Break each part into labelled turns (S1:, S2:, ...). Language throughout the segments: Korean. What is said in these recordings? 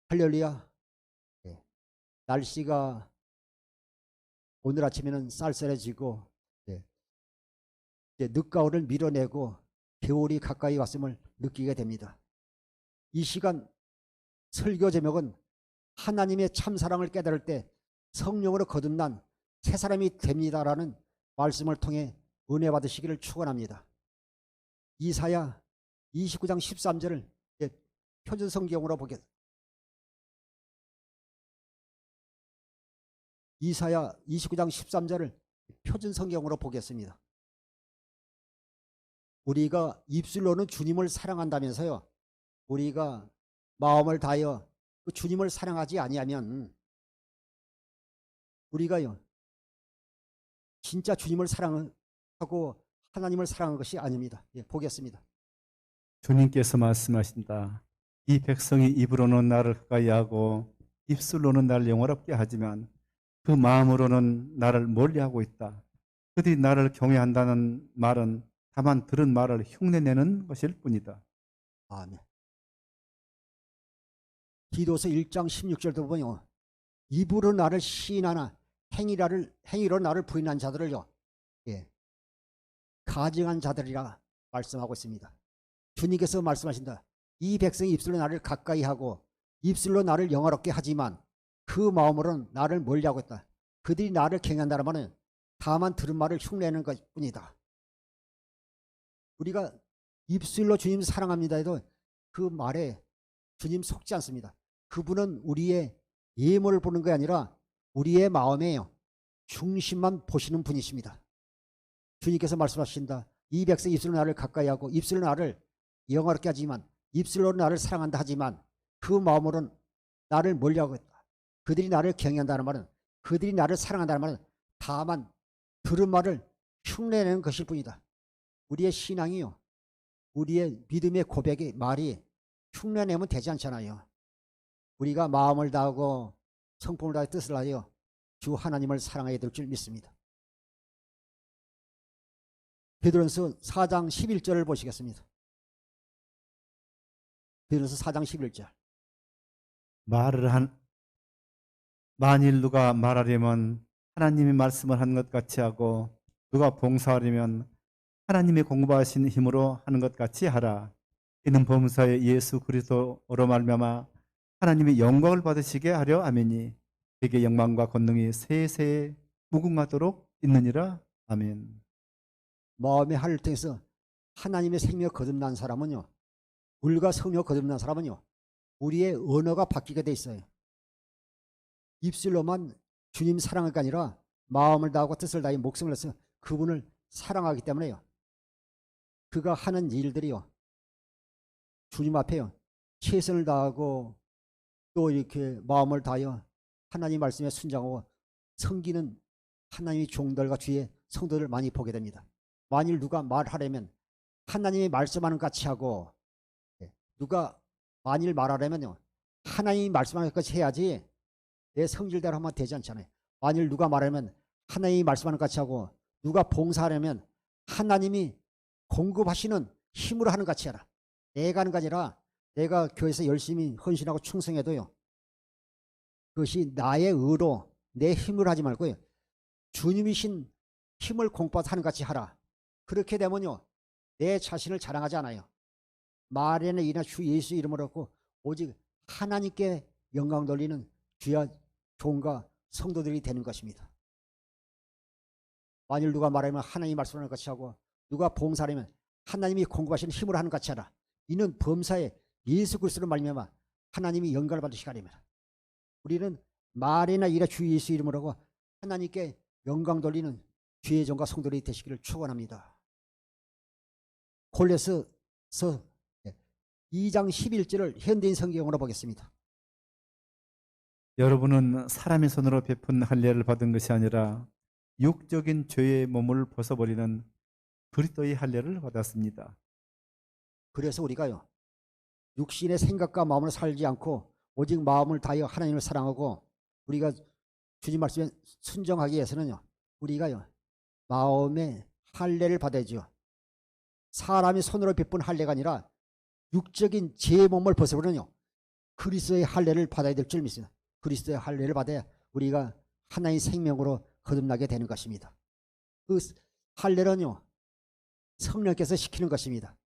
S1: 할렐루야. 예. 날씨가 오늘 아침에는 쌀쌀해지고, 예. 이제 늦가을을 밀어내고 겨울이 가까이 왔음을 느끼게 됩니다. 이 시간 설교 제목은 하나님의 참사랑을 깨달을 때 성령으로 거듭난 새 사람이 됩니다라는 말씀을 통해 은혜 받으시기를 축원합니다. 이사야 29장 13절을 표준 성경으로 보겠습니다. 이사야 29장 13절을 표준 성경으로 보겠습니다. 우리가 입술로는 주님을 사랑한다면서요. 우리가 마음을 다하여 그 주님을 사랑하지 아니하면 우리가요 진짜 주님을 사랑하고 하나님을 사랑한 것이 아닙니다. 보겠습니다.
S2: 주님께서 말씀하신다. 이 백성이 입으로는 나를 가까이 하고 입술로는 나를 영화롭게 하지만 그 마음으로는 나를 멀리하고 있다. 그들이 나를 경외한다는 말은 다만 들은 말을 흉내내는 것일 뿐이다.
S1: 아멘. 디도서 1장 16절도 보면 입으로 나를 시인하나 행위로 나를 부인한 자들을요 가증한 자들이라 말씀하고 있습니다. 주님께서 말씀하신다. 이 백성이 입술로 나를 가까이 하고 입술로 나를 영화롭게 하지만 그 마음으로는 나를 멀리하고 있다. 그들이 나를 경외한다는 말은 다만 들은 말을 흉내내는 것뿐이다. 우리가 입술로 주님 사랑합니다 해도 그 말에 주님 속지 않습니다. 그분은 우리의 예물을 보는 게 아니라 우리의 마음의 중심만 보시는 분이십니다. 주님께서 말씀하신다. 이 백성이 입술로 나를 가까이 하고 입술로 나를 영화롭게 하지만 입술로 나를 사랑한다 하지만 그 마음으로는 나를 멀리하고 있다. 그들이 나를 경외한다는 말은 그들이 나를 사랑한다는 말은 다만 들은 말을 흉내내는 것일 뿐이다. 우리의 신앙이요 우리의 믿음의 고백의 말이 흉내내면 되지 않잖아요. 우리가 마음을 다하고 성품을 다해 뜻을 하여 주 하나님을 사랑해야 될 줄 믿습니다. 베드로전서 4장 11절을 보시겠습니다. 베드로전서 4장 11절.
S2: 만일 누가 말하려면 하나님의 말씀을 하는 것 같이 하고 누가 봉사하려면 하나님의 공부하신 힘으로 하는 것 같이 하라. 이는 범사에 예수 그리스도로 말미암아 하나님의 영광을 받으시게 하려 함이니 그에게 영광과 권능이 세세에 무궁하도록 있느니라. 아멘.
S1: 마음의 하를 통해서 하나님의 생명 거듭난 사람은요 물과 성령 거듭난 사람은요 우리의 언어가 바뀌게 돼 있어요. 입술로만 주님 사랑할 게 아니라 마음을 다하고 뜻을 다해 목숨을 내서 그분을 사랑하기 때문에요. 그가 하는 일들이요 주님 앞에요 최선을 다하고 또 이렇게 마음을 다하여 하나님 말씀에 순종하고 섬기는 하나님의 종들과 주의 성도들 많이 보게 됩니다. 만일 누가 말하려면 하나님이 말씀하는 것 같이 하고 누가 만일 말하려면요 하나님이 말씀하는 것 같이 해야지 내 성질대로 하면 되지 않잖아요. 만일 누가 말하면 하나님이 말씀하는 것 같이 하고 누가 봉사하려면 하나님이 공급하시는 힘으로 하는 것 같이 해라. 내가 하는 게 아니라 내가 교회에서 열심히 헌신하고 충성해도요 그것이 나의 의로 내 힘으로 하지 말고요 주님이신 힘을 공부하는 것 같이 하라. 그렇게 되면요 내 자신을 자랑하지 않아요. 말에는 이나 주 예수 이름으로 없고 오직 하나님께 영광 돌리는 주야 종과 성도들이 되는 것입니다. 만일 누가 말하면 하나님이 말씀하는 것 같이 하고 누가 봉사하려면 하나님이 공급하시는 힘으로 하는 것 같이 하라. 이는 범사에 예수 그리스도로 말미암아 하나님이 영광을 받으시기 하리라. 우리는 말이나 일에 주 예수 이름으로 하고 하나님께 영광 돌리는 주의 종과 성도들이 되시기를 축원합니다. 골로새서 2장 11절을 현대인 성경으로 보겠습니다.
S2: 여러분은 사람의 손으로 베푼 할례를 받은 것이 아니라 육적인 죄의 몸을 벗어버리는 그리스도의 할례를 받았습니다.
S1: 그래서 우리가요 육신의 생각과 마음을 살지 않고 오직 마음을 다하여 하나님을 사랑하고 우리가 주님 말씀에 순종하기 위해서는요 우리가요 마음의 할례를 받아야죠. 사람이 손으로 베푼 할례가 아니라 육적인 죄의 몸을 벗어버리는요 그리스도의 할례를 받아야 될 줄 믿습니다. 그리스도의 할례를 받아야 우리가 하나의 생명으로 거듭나게 되는 것입니다. 그 할례는요, 성령께서 시키는 것입니다.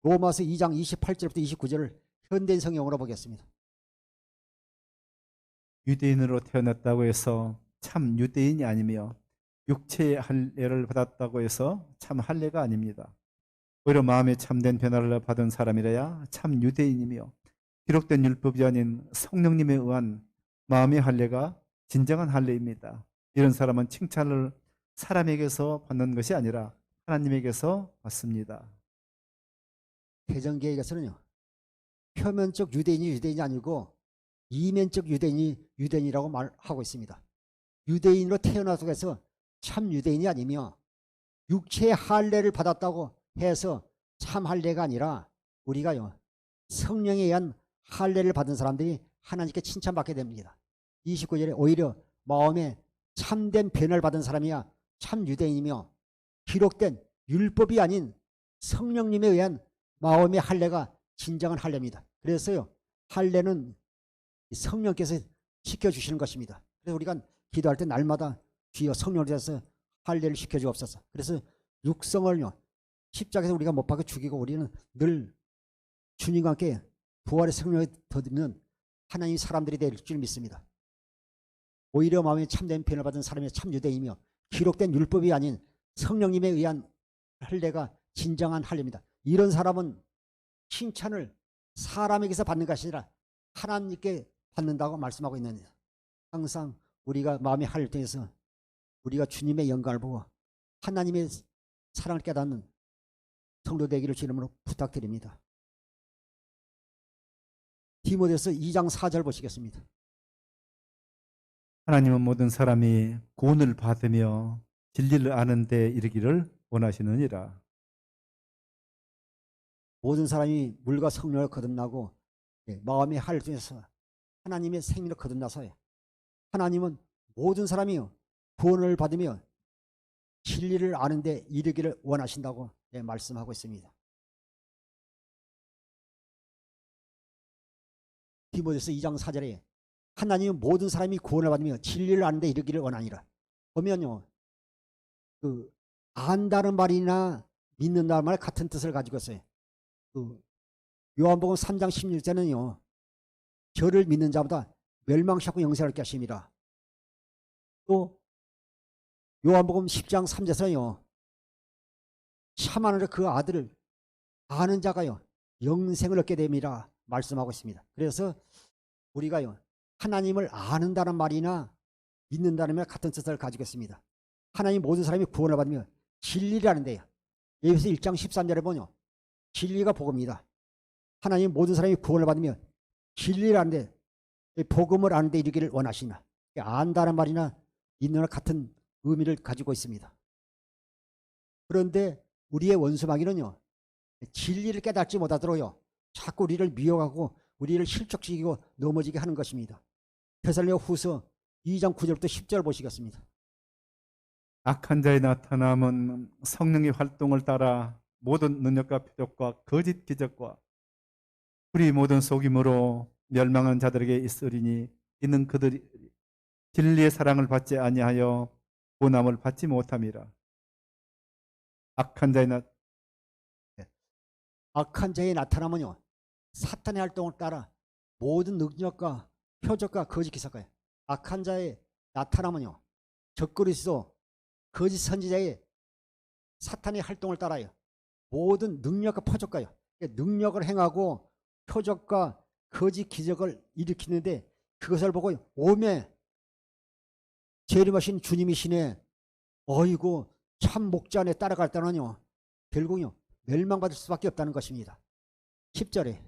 S1: 로마서 2장 28절부터 29절을 현대인 성경으로 보겠습니다.
S2: 유대인으로 태어났다고 해서 참 유대인이 아니며 육체의 할례를 받았다고 해서 참 할례가 아닙니다. 오히려 마음에 참된 변화를 받은 사람이라야 참 유대인이며 기록된 율법이 아닌 성령님에 의한 마음의 할례가 진정한 할례입니다. 이런 사람은 칭찬을 사람에게서 받는 것이 아니라 하나님에게서 받습니다.
S1: 개정계획에서는요, 표면적 유대인이 아니고 이면적 유대인이 유대인이라고 말하고 있습니다. 유대인으로 태어나서 해서 참 유대인이 아니며 육체의 할례를 받았다고 해서 참 할례가 아니라 우리가요, 성령에 의한 할례를 받은 사람들이 하나님께 칭찬받게 됩니다. 29절에 오히려 마음에 참된 변화를 받은 사람이야 참 유대인이며 기록된 율법이 아닌 성령님에 의한 마음의 할례가 진정한 할례입니다. 그래서요, 할례는 성령께서 시켜주시는 것입니다. 그래서 우리가 기도할 때 날마다 주여 성령을 주셔서 할례를 시켜주옵소서. 그래서 육성을요, 십자가에서 우리가 못 박아 죽이고 우리는 늘 주님과 함께 부활의 성령을 더듬는 하나님 사람들이 될 줄 믿습니다. 오히려 마음에 참된 변을 받은 사람이 참 유대이며 기록된 율법이 아닌 성령님에 의한 할례가 진정한 할례입니다. 이런 사람은 칭찬을 사람에게서 받는 것이 아니라 하나님께 받는다고 말씀하고 있는, 항상 우리가 마음의 할례를 통해서 우리가 주님의 영광을 보고 하나님의 사랑을 깨닫는 성도 되기를 주 이름으로 부탁드립니다. 디모데서 2장 4절 보시겠습니다.
S2: 하나님은 모든 사람이 구원을 받으며 진리를 아는 데 이르기를 원하시느니라.
S1: 모든 사람이 물과 성령을 거듭나고 마음의 할례를 통해서 하나님의 생명을 거듭나서 하나님은 모든 사람이 구원을 받으며 진리를 아는 데 이르기를 원하신다고 말씀하고 있습니다. 디모데서 2장 4절에 하나님은 모든 사람이 구원을 받으며 진리를 아는 데 이르기를 원하니라. 보면요, 그 안다는 말이나 믿는다는 말 같은 뜻을 가지고 있어요. 그 요한복음 3장 16절은요, 저를 믿는 자보다 멸망시하고 영생을 얻게 하심이라. 또 요한복음 10장 3절에서요, 샤마누의 그 아들을 아는 자가요 영생을 얻게 됨이라 말씀하고 있습니다. 그래서 우리가요, 하나님을 아는다는 말이나 믿는다는 말 같은 뜻을 가지고 있습니다. 하나님 모든 사람이 구원을 받으며 진리를 아는데요, 에베소 1장 13절에 보면 진리가 복음이다. 하나님 모든 사람이 구원을 받으며 진리를 아는데 복음을 아는데 이르기를 원하시나. 안다는 말이나 믿는 말 같은 의미를 가지고 있습니다. 그런데 우리의 원수마귀는요, 진리를 깨닫지 못하도록요 자꾸 우리를 미혹하고 우리를 실족시키고 넘어지게 하는 것입니다. 데살로니가 후서 2장 9절부터 10절 보시겠습니다.
S2: 악한 자의 나타남은 성령의 활동을 따라 모든 능력과 표적과 거짓 기적과 우리 모든 속임으로 멸망한 자들에게 있으리니 이는 그들이 진리의 사랑을 받지 아니하여 구원함을 받지 못함이라. 악한 자의
S1: 나타남은요, 사탄의 활동을 따라 모든 능력과 표적과 거짓 기사가요. 악한 자의 나타남은요, 적그리스도 거짓 선지자의 사탄의 활동을 따라요 모든 능력과 표적과요 능력을 행하고 표적과 거짓 기적을 일으키는데 그것을 보고 오매 재림하신 주님이시네, 어이구 참 목자 안에 따라갈 때는요 결국요 멸망받을 수밖에 없다는 것입니다. 10절에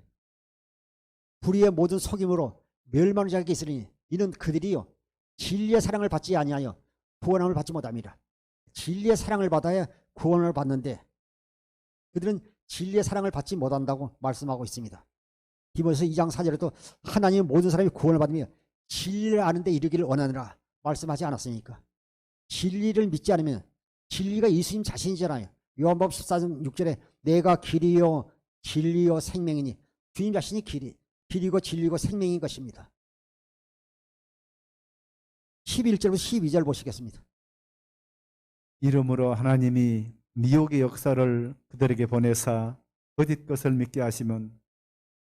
S1: 불의의 모든 속임으로 멸망하는 자에게 있으니 이는 그들이요 진리의 사랑을 받지 아니하여 구원함을 받지 못합니다. 진리의 사랑을 받아야 구원을 받는데 그들은 진리의 사랑을 받지 못한다고 말씀하고 있습니다. 디모데서 2장 4절에도 하나님은 모든 사람이 구원을 받으며 진리를 아는 데 이르기를 원하느라 말씀하지 않았습니까? 진리를 믿지 않으면, 진리가 예수님 자신이잖아요. 요한복음 14장 6절에 내가 길이요 진리요 생명이니 주님 자신이 길이고 진리고 생명인 것입니다. 11절부터 12절 보시겠습니다.
S2: 이러므로 하나님이 미혹의 역사를 그들에게 보내사 거짓 것을 믿게 하시면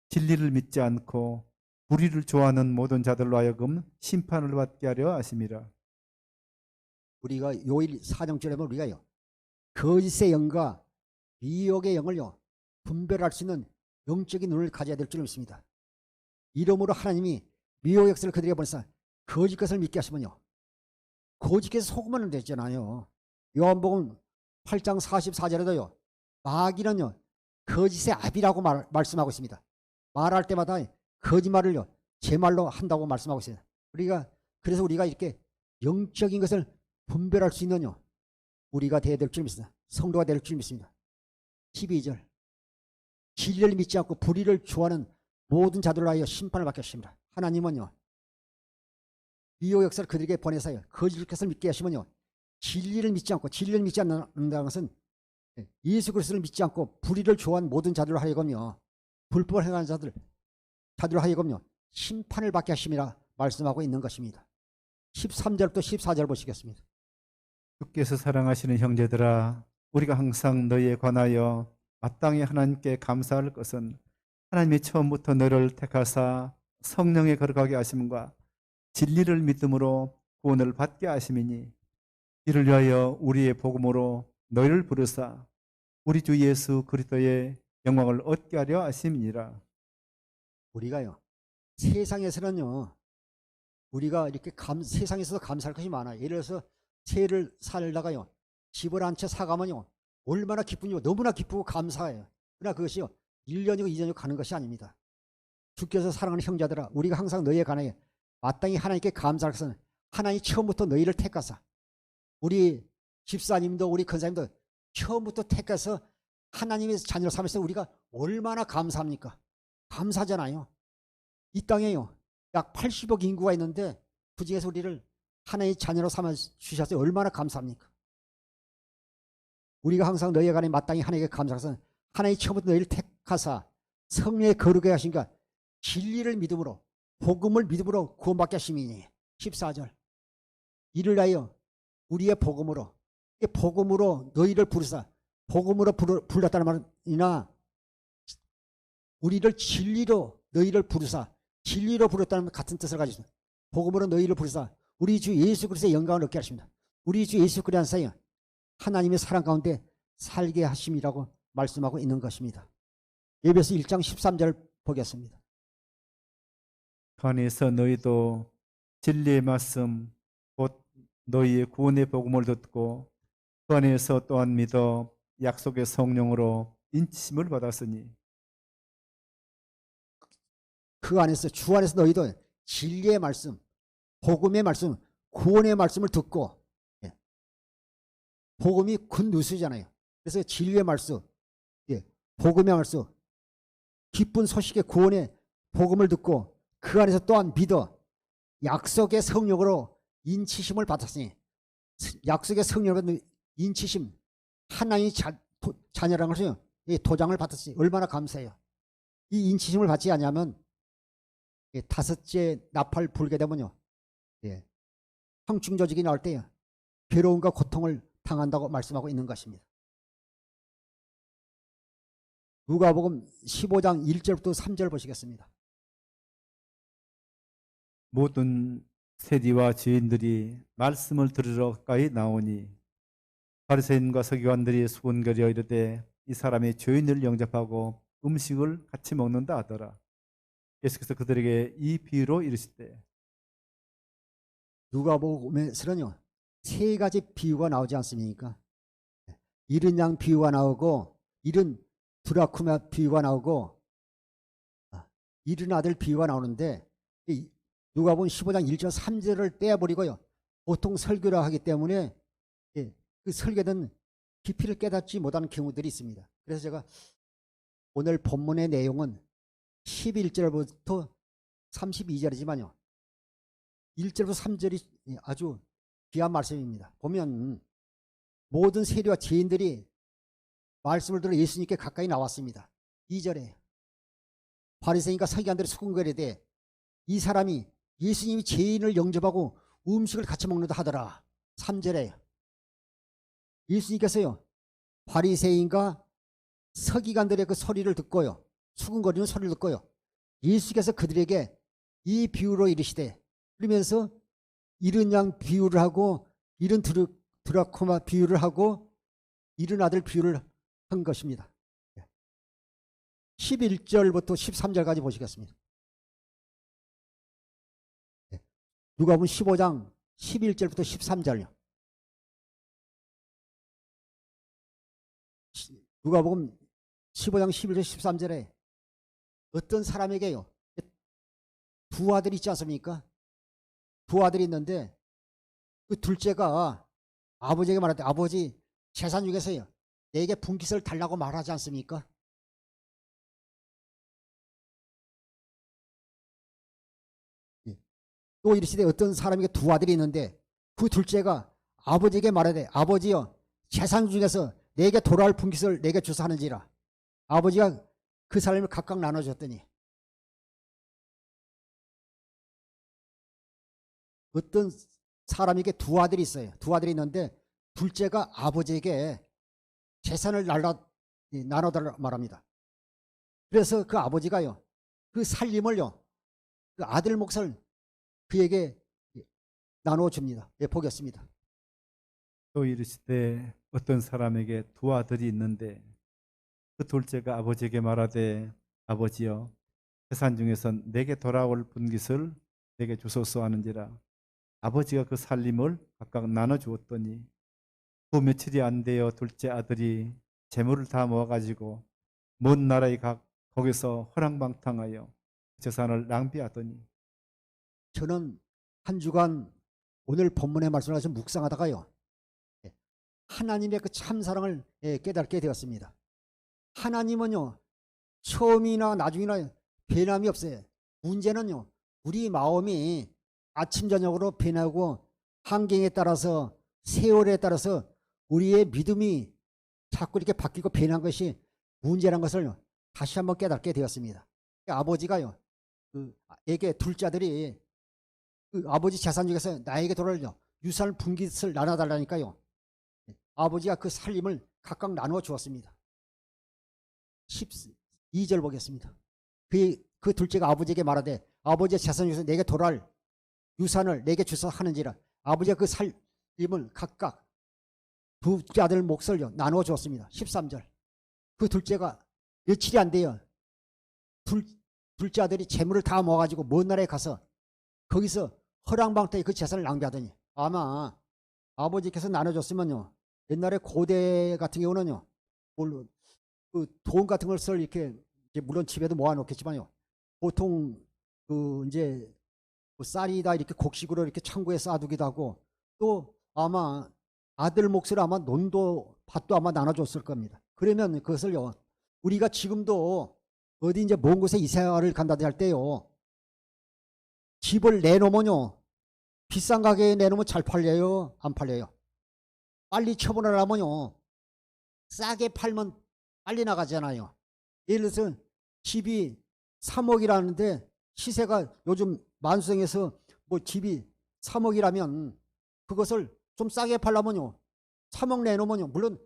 S2: 진리를 믿지 않고 불의를 좋아하는 모든 자들로 하여금 심판을 받게 하려 하심이라.
S1: 우리가 요일 4장절에 보면 우리가요, 거짓의 영과 미혹의 영을요 분별할 수 있는 영적인 눈을 가져야 될 줄 믿습니다. 이러므로 하나님이 미혹의 역사를 그들에게 보내사 거짓 것을 믿게 하시면요, 거짓에서 속으면 되잖아요. 요한복음 8장 44절에도요 마귀는요 거짓의 아비라고 말씀하고 있습니다. 말할 때마다 거짓말을요 제 말로 한다고 말씀하고 있어요. 그래서 우리가 이렇게 영적인 것을 분별할 수 있는요 우리가 되어야 될 줄 믿습니다. 성도가 될 줄 믿습니다. 12절 진리를 믿지 않고 불의를 좋아하는 모든 자들로 하여 심판을 받게 하십니다. 하나님은요 미혹 역사를 그들에게 보내서요 거짓 것을 믿게 하시면요 진리를 믿지 않고, 진리를 믿지 않는다는 것은 예수 그리스도를 믿지 않고 불의를 좋아하는 모든 자들로 하여금요 불법을 행하는 자들로 하여금요 심판을 받게 하심이라 말씀하고 있는 것입니다. 13절부터 14절 보시겠습니다.
S2: 주께서 사랑하시는 형제들아, 우리가 항상 너희에 관하여 마땅히 하나님께 감사할 것은 하나님이 처음부터 너를 택하사 성령에 거룩하게 하심과 진리를 믿음으로 구원을 받게 하심이니, 이를 위하여 우리의 복음으로 너희를 부르사 우리 주 예수 그리스도의 영광을 얻게 하려 하심이니라.
S1: 우리가요 세상에서는요 우리가 이렇게 세상에서도 감사할 것이 많아요. 예를 들어서 새를 살다가요 집을 한 채 사가면요 얼마나 기쁜요, 너무나 기쁘고 감사해요. 그러나 그것이요 1년이고 2년이고 가는 것이 아닙니다. 주께서 사랑하는 형제들아, 우리가 항상 너희에 관하여 마땅히 하나님께 감사할 것은 하나님이 처음부터 너희를 택하사, 우리 집사님도 우리 권사님도 처음부터 택해서 하나님의 자녀로 삼으셔서 우리가 얼마나 감사합니까? 감사잖아요. 이 땅에요 약 80억 인구가 있는데 그중에서 우리를 하나님의 자녀로 삼아 주셔서 얼마나 감사합니까? 우리가 항상 너희에 관해 마땅히 하나님께 감사해서 하나님이 처음부터 너희를 택하사 성령에 거룩하게 하신가 진리를 믿음으로 복음을 믿음으로 구원받게 하심이니. 14절 이를 하여 우리의 복음으로 너희를 부르사, 복음으로 불렀다는 말이나 우리를 진리로 너희를 부르사, 진리로 부르었다는 같은 뜻을 가지고 있습니다. 복음으로 너희를 부르사 우리 주 예수 그리스도의 영광을 얻게 하십니다. 우리 주 예수 그리스도의 하나님의 사랑 가운데 살게 하심이라고 말씀하고 있는 것입니다. 에베소 1장 13절 보겠습니다.
S2: 그 안에서 너희도 진리의 말씀 곧 너희의 구원의 복음을 듣고 그 안에서 또한 믿어 약속의 성령으로 인치심을 받았으니,
S1: 그 안에서 주 안에서 너희도 진리의 말씀, 복음의 말씀, 구원의 말씀을 듣고, 복음이 굿뉴스잖아요. 그래서 진리의 말씀, 복음의 말씀, 기쁜 소식의 구원의 복음을 듣고 그 안에서 또한 믿어 약속의 성령으로 인치심을 받았으니, 약속의 성령으로 받는 인치심, 하나님의 자녀라는 것은 도장을 받았으니 얼마나 감사해요. 이 인치심을 받지 않으면 다섯째 나팔 불게 되면요 성충조직이 나올 때 괴로움과 고통을 당한다고 말씀하고 있는 것입니다. 누가복음 15장 1절부터 3절 보시겠습니다.
S2: 모든 세리와 죄인들이 말씀을 들으러 가까이 나오니 바리새인과 서기관들이 수군거려 이르되 이 사람이 죄인을 영접하고 음식을 같이 먹는다 하더라. 예수께서 그들에게 이 비유로 이르시되,
S1: 누가복음에서는요 세 가지 비유가 나오지 않습니까? 이른 양 비유가 나오고, 이른 드라쿠마 비유가 나오고, 이른 아들 비유가 나오는데 누가복음 15장 1절 3절을 떼어버리고요 보통 설교를 하기 때문에 그 설교는 깊이를 깨닫지 못하는 경우들이 있습니다. 그래서 제가 오늘 본문의 내용은 11절부터 32절이지만요 1절부터 3절이 아주 귀한 말씀입니다. 보면 모든 세리와 죄인들이 말씀을 들어 예수님께 가까이 나왔습니다. 2절에 바리새인과 서기관들이 수군거리되 이 사람이 예수님이 죄인을 영접하고 음식을 같이 먹는다 하더라. 3절에 예수님께서요 바리새인과 서기관들의 그 소리를 듣고요 수군거리는 소리를 듣고요 예수께서 그들에게 이 비유로 이르시되 그러면서 이른 양 비유를 하고 이른 드라코마 비유를 하고 이른 아들 비유를 한 것입니다. 11절부터 13절까지 보시겠습니다. 누가복음 15장 11절부터 13절요. 누가복음 15장 11절 13절에 어떤 사람에게요 두 아들이 있지 않습니까? 두 아들이 있는데 그 둘째가 아버지에게 말할 때 아버지 재산 중에서요 내게 분깃을 달라고 말하지 않습니까? 또 이르시되 어떤 사람에게 두 아들이 있는데 그 둘째가 아버지에게 말하되 아버지여 재산 중에서 내게 돌아올 분깃을 내게 주사 하는지라. 아버지가 그 사람을 각각 나눠줬더니 어떤 사람에게 두 아들이 있어요. 두 아들이 있는데 둘째가 아버지에게 재산을 나눠달라 말합니다. 그래서 그 아버지가요 그 살림을요 그 아들 몫을 그에게 나눠줍니다. 예, 보겠습니다.
S2: 또 이르시되 어떤 사람에게 두 아들이 있는데 그 둘째가 아버지에게 말하되 아버지여 재산 중에서 내게 돌아올 분깃을 내게 주소서 하는지라. 아버지가 그 살림을 각각 나눠 주었더니 그 며칠이 안 되어 둘째 아들이 재물을 다 모아가지고 먼 나라에 거기서 허랑방탕하여 재산을 낭비하더니.
S1: 저는 한 주간 오늘 본문의 말씀을 가지고 묵상하다가요 하나님의 그 참사랑을 깨닫게 되었습니다. 하나님은요 처음이나 나중이나 변함이 없어요. 문제는요 우리 마음이 아침 저녁으로 변하고 환경에 따라서 세월에 따라서 우리의 믿음이 자꾸 이렇게 바뀌고 변한 것이 문제라는 것을 다시 한번 깨닫게 되었습니다. 아버지가요 에게 둘째 아들이 그 아버지 재산 중에서 나에게 돌아올 유산 분깃을 나눠달라니까요 아버지가 그 살림을 각각 나누어 주었습니다. 12절 보겠습니다. 그 둘째가 아버지에게 말하되 아버지의 재산 중에서 내게 돌아올 유산을 내게 주소 하는지라. 아버지가 그 살림을 각각 둘째 아들 몫을 나누어 주었습니다. 13절 그 둘째가 며칠이 안 돼요. 둘째 아들이 재물을 다 모아가지고 먼 나라에 가서 거기서 허랑방탕에 그 재산을 낭비하더니 아마 아버지께서 나눠줬으면요 옛날에 고대 같은 경우는요 그 돈 같은 것을 이렇게 물론 집에도 모아놓겠지만요 보통 그 이제 쌀이다 이렇게 곡식으로 이렇게 창고에 쌓아두기도 하고 또 아마 아들 몫을 아마 논도 밭도 아마 나눠줬을 겁니다. 그러면 그것을요 우리가 지금도 어디 이제 먼 곳에 이사를 간다든지 할 때요 집을 내놓으면요 비싼 가격에 내놓으면 잘 팔려요 안 팔려요? 빨리 처분을 하면요 싸게 팔면 빨리 나가잖아요. 예를 들어서 집이 3억이라는데 시세가 요즘 만수생에서 뭐 집이 3억이라면 그것을 좀 싸게 팔려면요 3억 내놓으면요 물론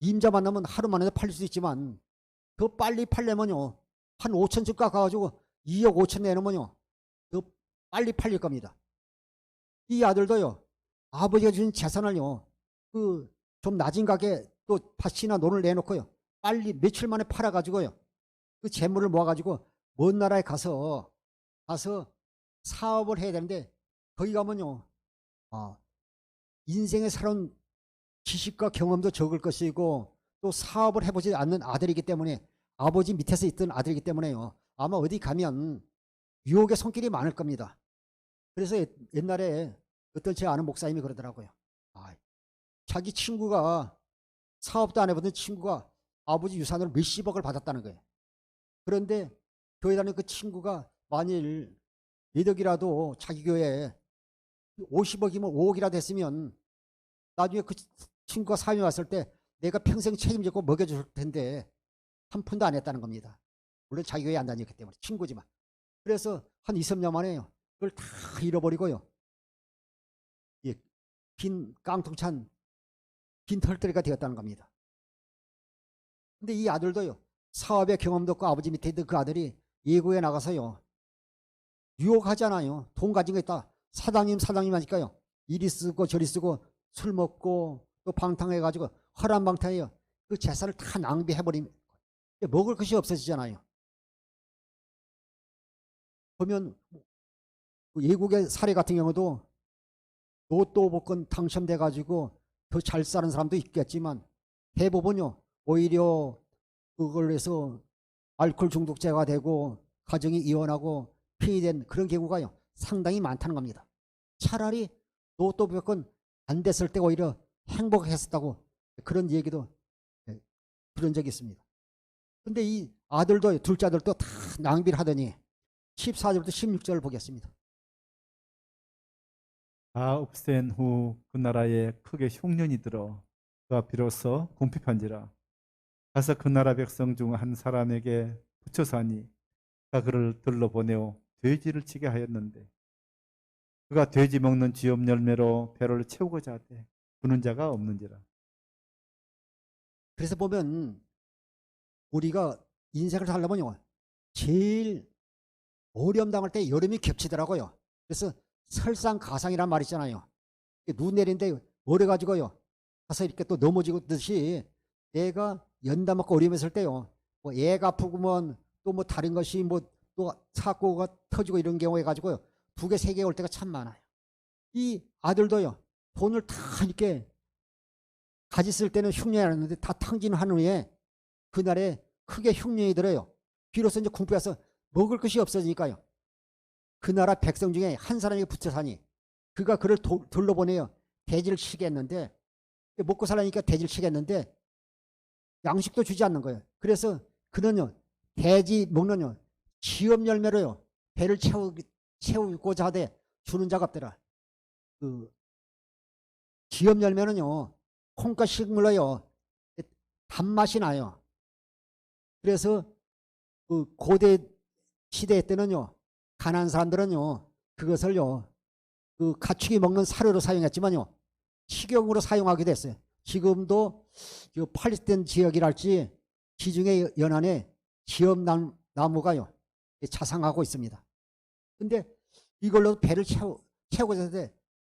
S1: 임자 만나면 하루 만에 팔릴 수 있지만 더 빨리 팔려면요 한 5천씩 깎아가지고 2억 5천 내놓으면요 더 빨리 팔릴 겁니다. 이 아들도요 아버지가 주신 재산을요 그 좀 낮은 가격에 또 밭이나 논을 내놓고요 빨리 며칠 만에 팔아가지고요 그 재물을 모아가지고 먼 나라에 가서 사업을 해야 되는데 거기 가면요 인생에 살아온 지식과 경험도 적을 것이고 또 사업을 해보지 않는 아들이기 때문에 아버지 밑에서 있던 아들이기 때문에요 아마 어디 가면 유혹의 손길이 많을 겁니다. 그래서 옛날에 어떤 제 아는 목사님이 그러더라고요. 자기 친구가 사업도 안 해보던 친구가 아버지 유산으로 몇십억을 받았다는 거예요. 그런데 교회 다니는 그 친구가 만일 몇억이라도 자기 교회에 50억이면 5억이라도 했으면 나중에 그 친구가 사람이 왔을 때 내가 평생 책임지고 먹여줄 텐데 한 푼도 안 했다는 겁니다. 물론 자기 교회 안 다녔기 때문에 친구지만. 그래서 한 2, 3년 만에요. 그걸 다 잃어버리고요. 예, 빈 깡통 찬 빈 털터리가 되었다는 겁니다. 근데 이 아들도요. 사업의 경험도 없고 아버지 밑에 있던 그 아들이 예고에 나가서요. 유혹하잖아요. 돈 가진 거 있다. 사장님 하니까요. 이리 쓰고 저리 쓰고 술 먹고 또 방탕해가지고 허람방탕해요. 그 재산을 다 낭비해버리면 먹을 것이 없어지잖아요. 보면 예국의 사례 같은 경우도 로또 복권 당첨돼가지고 더 잘 사는 사람도 있겠지만 대부분요. 오히려 그걸 해서 알코올 중독자가 되고 가정이 이혼하고 폐이된 그런 경우가요. 상당히 많다는 겁니다. 차라리 로또 복권 안 됐을 때 오히려 행복했었다고 그런 얘기도 들은 적이 있습니다. 근데 이 아들도 둘째 아들도 다 낭비를 하더니 14절부터 16절을 보겠습니다.
S2: 다 없앤 후 그 나라에 크게 흉년이 들어 그가 비로소 궁핍한지라. 가서 그 나라 백성 중 한 사람에게 붙여서 하니 그가 그를 들러보내어 돼지를 치게 하였는데 그가 돼지 먹는 쥐업 열매로 배를 채우고자 하되 부는 자가 없는지라.
S1: 그래서 보면 우리가 인생을 살려면요. 제일 어려움 당할 때 여름이 겹치더라고요. 그래서 설상가상이란 말 있잖아요. 눈 내린데 얼어가지고요. 가서 이렇게 또 넘어지고 듯이 내가 연다 먹고 어려움했을 때요. 뭐 애가 아프구먼 또 뭐 다른 것이 뭐 또 사고가 터지고 이런 경우에 가지고요. 2개, 3개 올 때가 참 많아요. 이 아들도요. 돈을 다 이렇게 가졌을 때는 흉년이 났는데 다 탕진한 후에 그날에 크게 흉년이 들어요. 비로소 이제 궁핍해서 먹을 것이 없어지니까요. 그 나라 백성 중에 한 사람에게 붙여 사니 그가 그를 돌려보내요. 돼지를 치게 했는데 먹고 살라니까 돼지를 치게 했는데 양식도 주지 않는 거예요. 그래서 그는요. 돼지 먹는요. 지업 열매로요. 배를 채우고자 하되 주는 자가 없더라. 그 지업 열매는요. 콩과 식물로요. 단맛이 나요. 그래서 그 고대 시대 때는요. 가난한 사람들은요. 그것을요. 그 가축이 먹는 사료로 사용했지만요. 식용으로 사용하게 됐어요. 지금도 팔레스타인 지역이랄지 지중해 연안에 지업 나무가요. 자상하고 있습니다. 근데 이걸로 배를 채우고자 하는데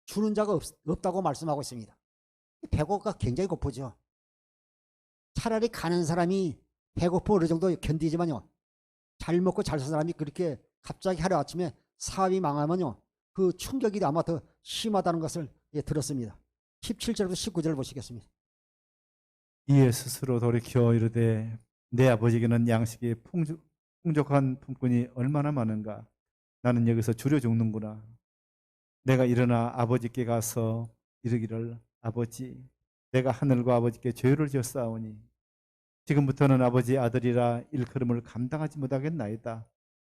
S1: 주는 자가 없다고 말씀하고 있습니다. 배고가 굉장히 고프죠. 차라리 가는 사람이 배고프 어느 정도 견디지만요. 잘 먹고 잘 사는 사람이 그렇게 갑자기 하루아침에 사업이 망하면요. 그 충격이 아마 더 심하다는 것을 들었습니다. 17절부터 19절을 보시겠습니다.
S2: 이에 스스로 돌이켜 이르되 내 아버지에게는 양식이 풍족한 품꾼이 얼마나 많은가. 나는 여기서 줄여 죽는구나. 내가 일어나 아버지께 가서 이르기를 아버지 내가 하늘과 아버지께 죄를 지었사오니 지금부터는 아버지 아들이라 일컬음을 감당하지 못하겠나이다.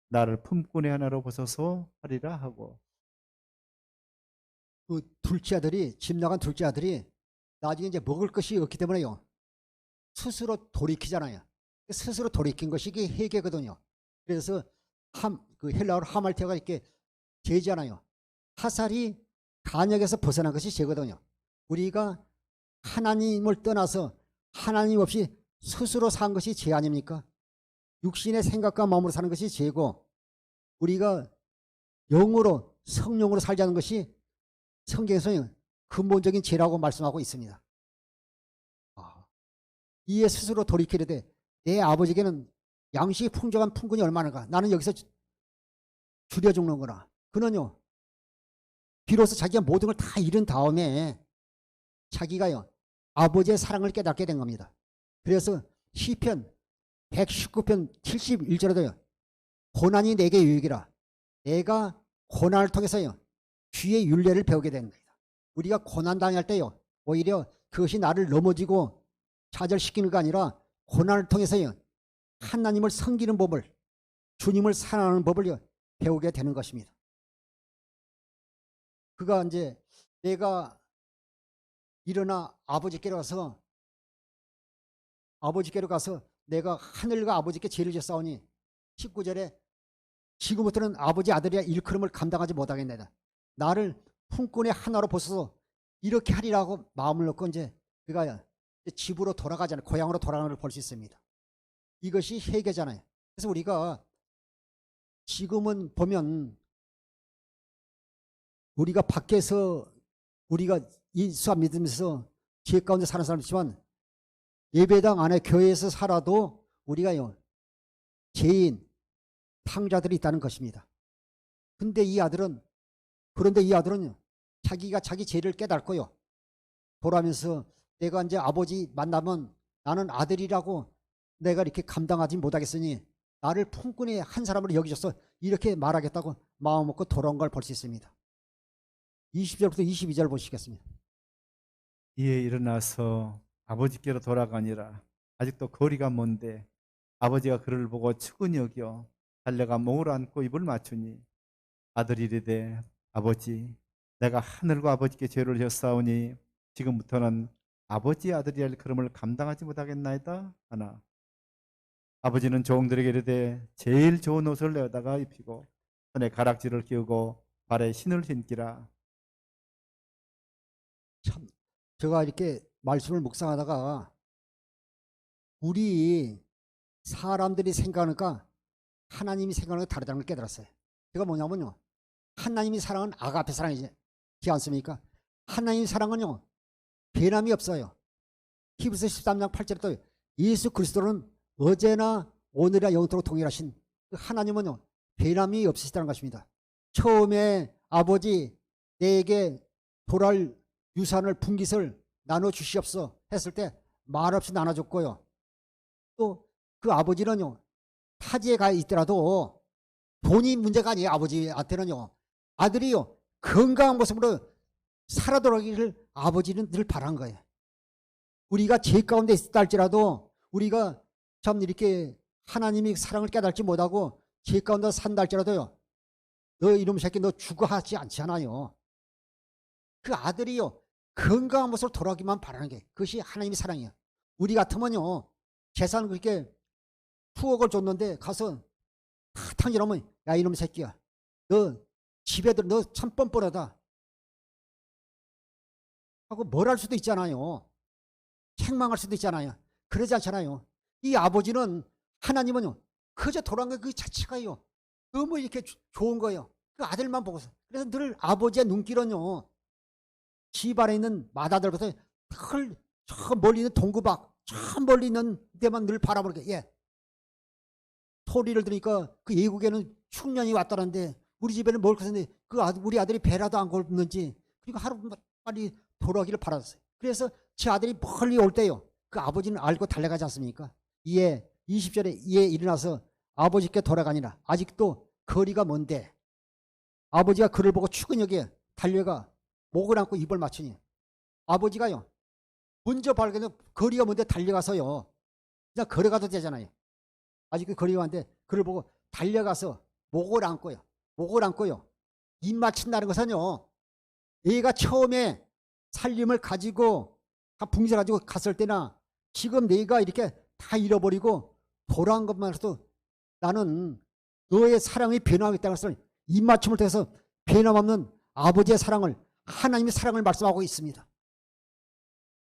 S2: 나를 품꾼의 하나로 보소서 하리라 하고.
S1: 그 둘째 아들이 집 나간 둘째 아들이 나중에 이제 먹을 것이 없기 때문에요. 스스로 돌이키잖아요. 스스로 돌이킨 것이 이게 회개거든요. 그래서 그 헬라어로 하말테가 이렇게 죄잖아요. 하살이 간역에서 벗어난 것이 죄거든요. 우리가 하나님을 떠나서 하나님 없이 스스로 산 것이 죄 아닙니까? 육신의 생각과 마음으로 사는 것이 죄고 우리가 영으로 성령으로 살자는 것이 성경에서는 근본적인 죄라고 말씀하고 있습니다. 이에 스스로 돌이키려되 내 아버지에게는 양식이 풍족한 품꾼이 얼마나가. 나는 여기서 줄여 죽는 거나. 그는요. 비로소 자기가 모든 걸 다 잃은 다음에 자기가요. 아버지의 사랑을 깨닫게 된 겁니다. 그래서 시편 119편 71절에도요. 고난이 내게 유익이라. 내가 고난을 통해서요. 주의 율례를 배우게 된 겁니다. 우리가 고난 당할 때요. 오히려 그것이 나를 넘어지고 좌절시키는 게 아니라 고난을 통해서요. 하나님을 섬기는 법을 주님을 사랑하는 법을 배우게 되는 것입니다. 그가 이제 내가 일어나 아버지께로 가서 내가 하늘과 아버지께 죄를 지었사오니 19절에 지금부터는 아버지 아들이야 일컬음을 감당하지 못하겠나이다. 나를 품꾼의 하나로 보소서 이렇게 하리라고 마음을 놓고 이제 그가 집으로 돌아가잖아요. 고향으로 돌아가는 걸 볼 수 있습니다. 이것이 회개잖아요. 그래서 우리가 지금은 보면 우리가 밖에서 우리가 예수 안 믿으면서 죄 가운데 사는 사람이지만 예배당 안에 교회에서 살아도 우리가요 죄인 탕자들이 있다는 것입니다. 그런데 이 아들은 자기가 자기 죄를 깨닫고요 돌아오면서 내가 이제 아버지 만나면 나는 아들이라고 내가 이렇게 감당하지 못하겠으니 나를 품꾼의 한 사람으로 여기셔서 이렇게 말하겠다고 마음 먹고 돌아온 걸 볼 수 있습니다. 20절부터 22절 보시겠습니다.
S2: 이에 일어나서 아버지께로 돌아가니라. 아직도 거리가 먼데 아버지가 그를 보고 측은히 여겨 달려가 몸을 안고 입을 맞추니 아들이 이르되 아버지 내가 하늘과 아버지께 죄를 지었사오니 지금부터는 아버지의 아들이 할 그름을 감당하지 못하겠나이다 하나 아버지는 종들에게 이르되 제일 좋은 옷을 내어다가 입히고 손에 가락지를 끼우고 발에 신을 신기라.
S1: 참 제가 이렇게 말씀을 묵상하다가 우리 사람들이 생각하니까 하나님이 생각하는 게 다르다는 걸 깨달았어요. 제가 뭐냐면요 하나님이 사랑은 아가페 사랑이지 않습니까? 하나님 사랑은요 변함이 없어요. 히브리서 13장 8절에 또 예수 그리스도는 어제나 오늘이나 영원토록 동일하신 하나님은요 변함이 없으시다는 것입니다. 처음에 아버지 내게 돌할 유산을 분깃을 나눠주시옵소 했을 때 말없이 나눠줬고요. 또 그 아버지는요 타지에 가 있더라도 돈이 문제가 아니에요. 아버지한테는요 아들이요 건강한 모습으로 살아 돌아가기를 아버지는 늘 바란 거예요. 우리가 죄 가운데 있다 할지라도 우리가 참 이렇게 하나님이 사랑을 깨닫지 못하고 죄 가운데 산다 할지라도요 너 이놈 새끼 너 죽어 하지 않잖아요. 그 아들이요 건강한 모습으로 돌아가기만 바라는 게 그것이 하나님의 사랑이에요. 우리 같으면요 재산 그렇게 2억을 줬는데 가서 탕진하면 야 이놈 새끼야 너 집에 들어 너 참 뻔뻔하다 하고 뭘 할 수도 있잖아요. 책망할 수도 있잖아요. 그러지 않잖아요. 이 아버지는 하나님은요 그저 돌아간 거 그 자체가요 너무 이렇게 좋은 거예요. 그 아들만 보고서. 그래서 늘 아버지의 눈길은요 집 안에 있는 마다들보다 저 멀리 있는 동구박 저 멀리 있는 데만 늘 바라보는 게 소리를 들으니까 그 예국에는 흉년이 왔다는데 우리 집에는 뭘 컸는데 우리 아들이 배라도 안 곪는지 그리고 하루 빨리 돌아오기를 바랐어요. 그래서 제 아들이 멀리 올 때요 그 아버지는 알고 달려가지 않습니까? 이에 20절에 이에 일어나서 아버지께 돌아가니라. 아직도 거리가 먼데 아버지가 그를 보고 추근하게 달려가 목을 안고 입을 맞추니 아버지가요 먼저 발견해 거리가 먼데 달려가서요 그냥 걸어가도 되잖아요. 아직 그 거리가 먼데 그를 보고 달려가서 목을 안고요 입 맞춘다는 것은요 얘가 처음에 살림을 가지고 붕세 가지고 갔을 때나 지금 내가 이렇게 다 잃어버리고 돌아온 것만 해도 나는 너의 사랑이 변화하겠다는 것을 입맞춤을 통해서 변함없는 아버지의 사랑을 하나님의 사랑을 말씀하고 있습니다.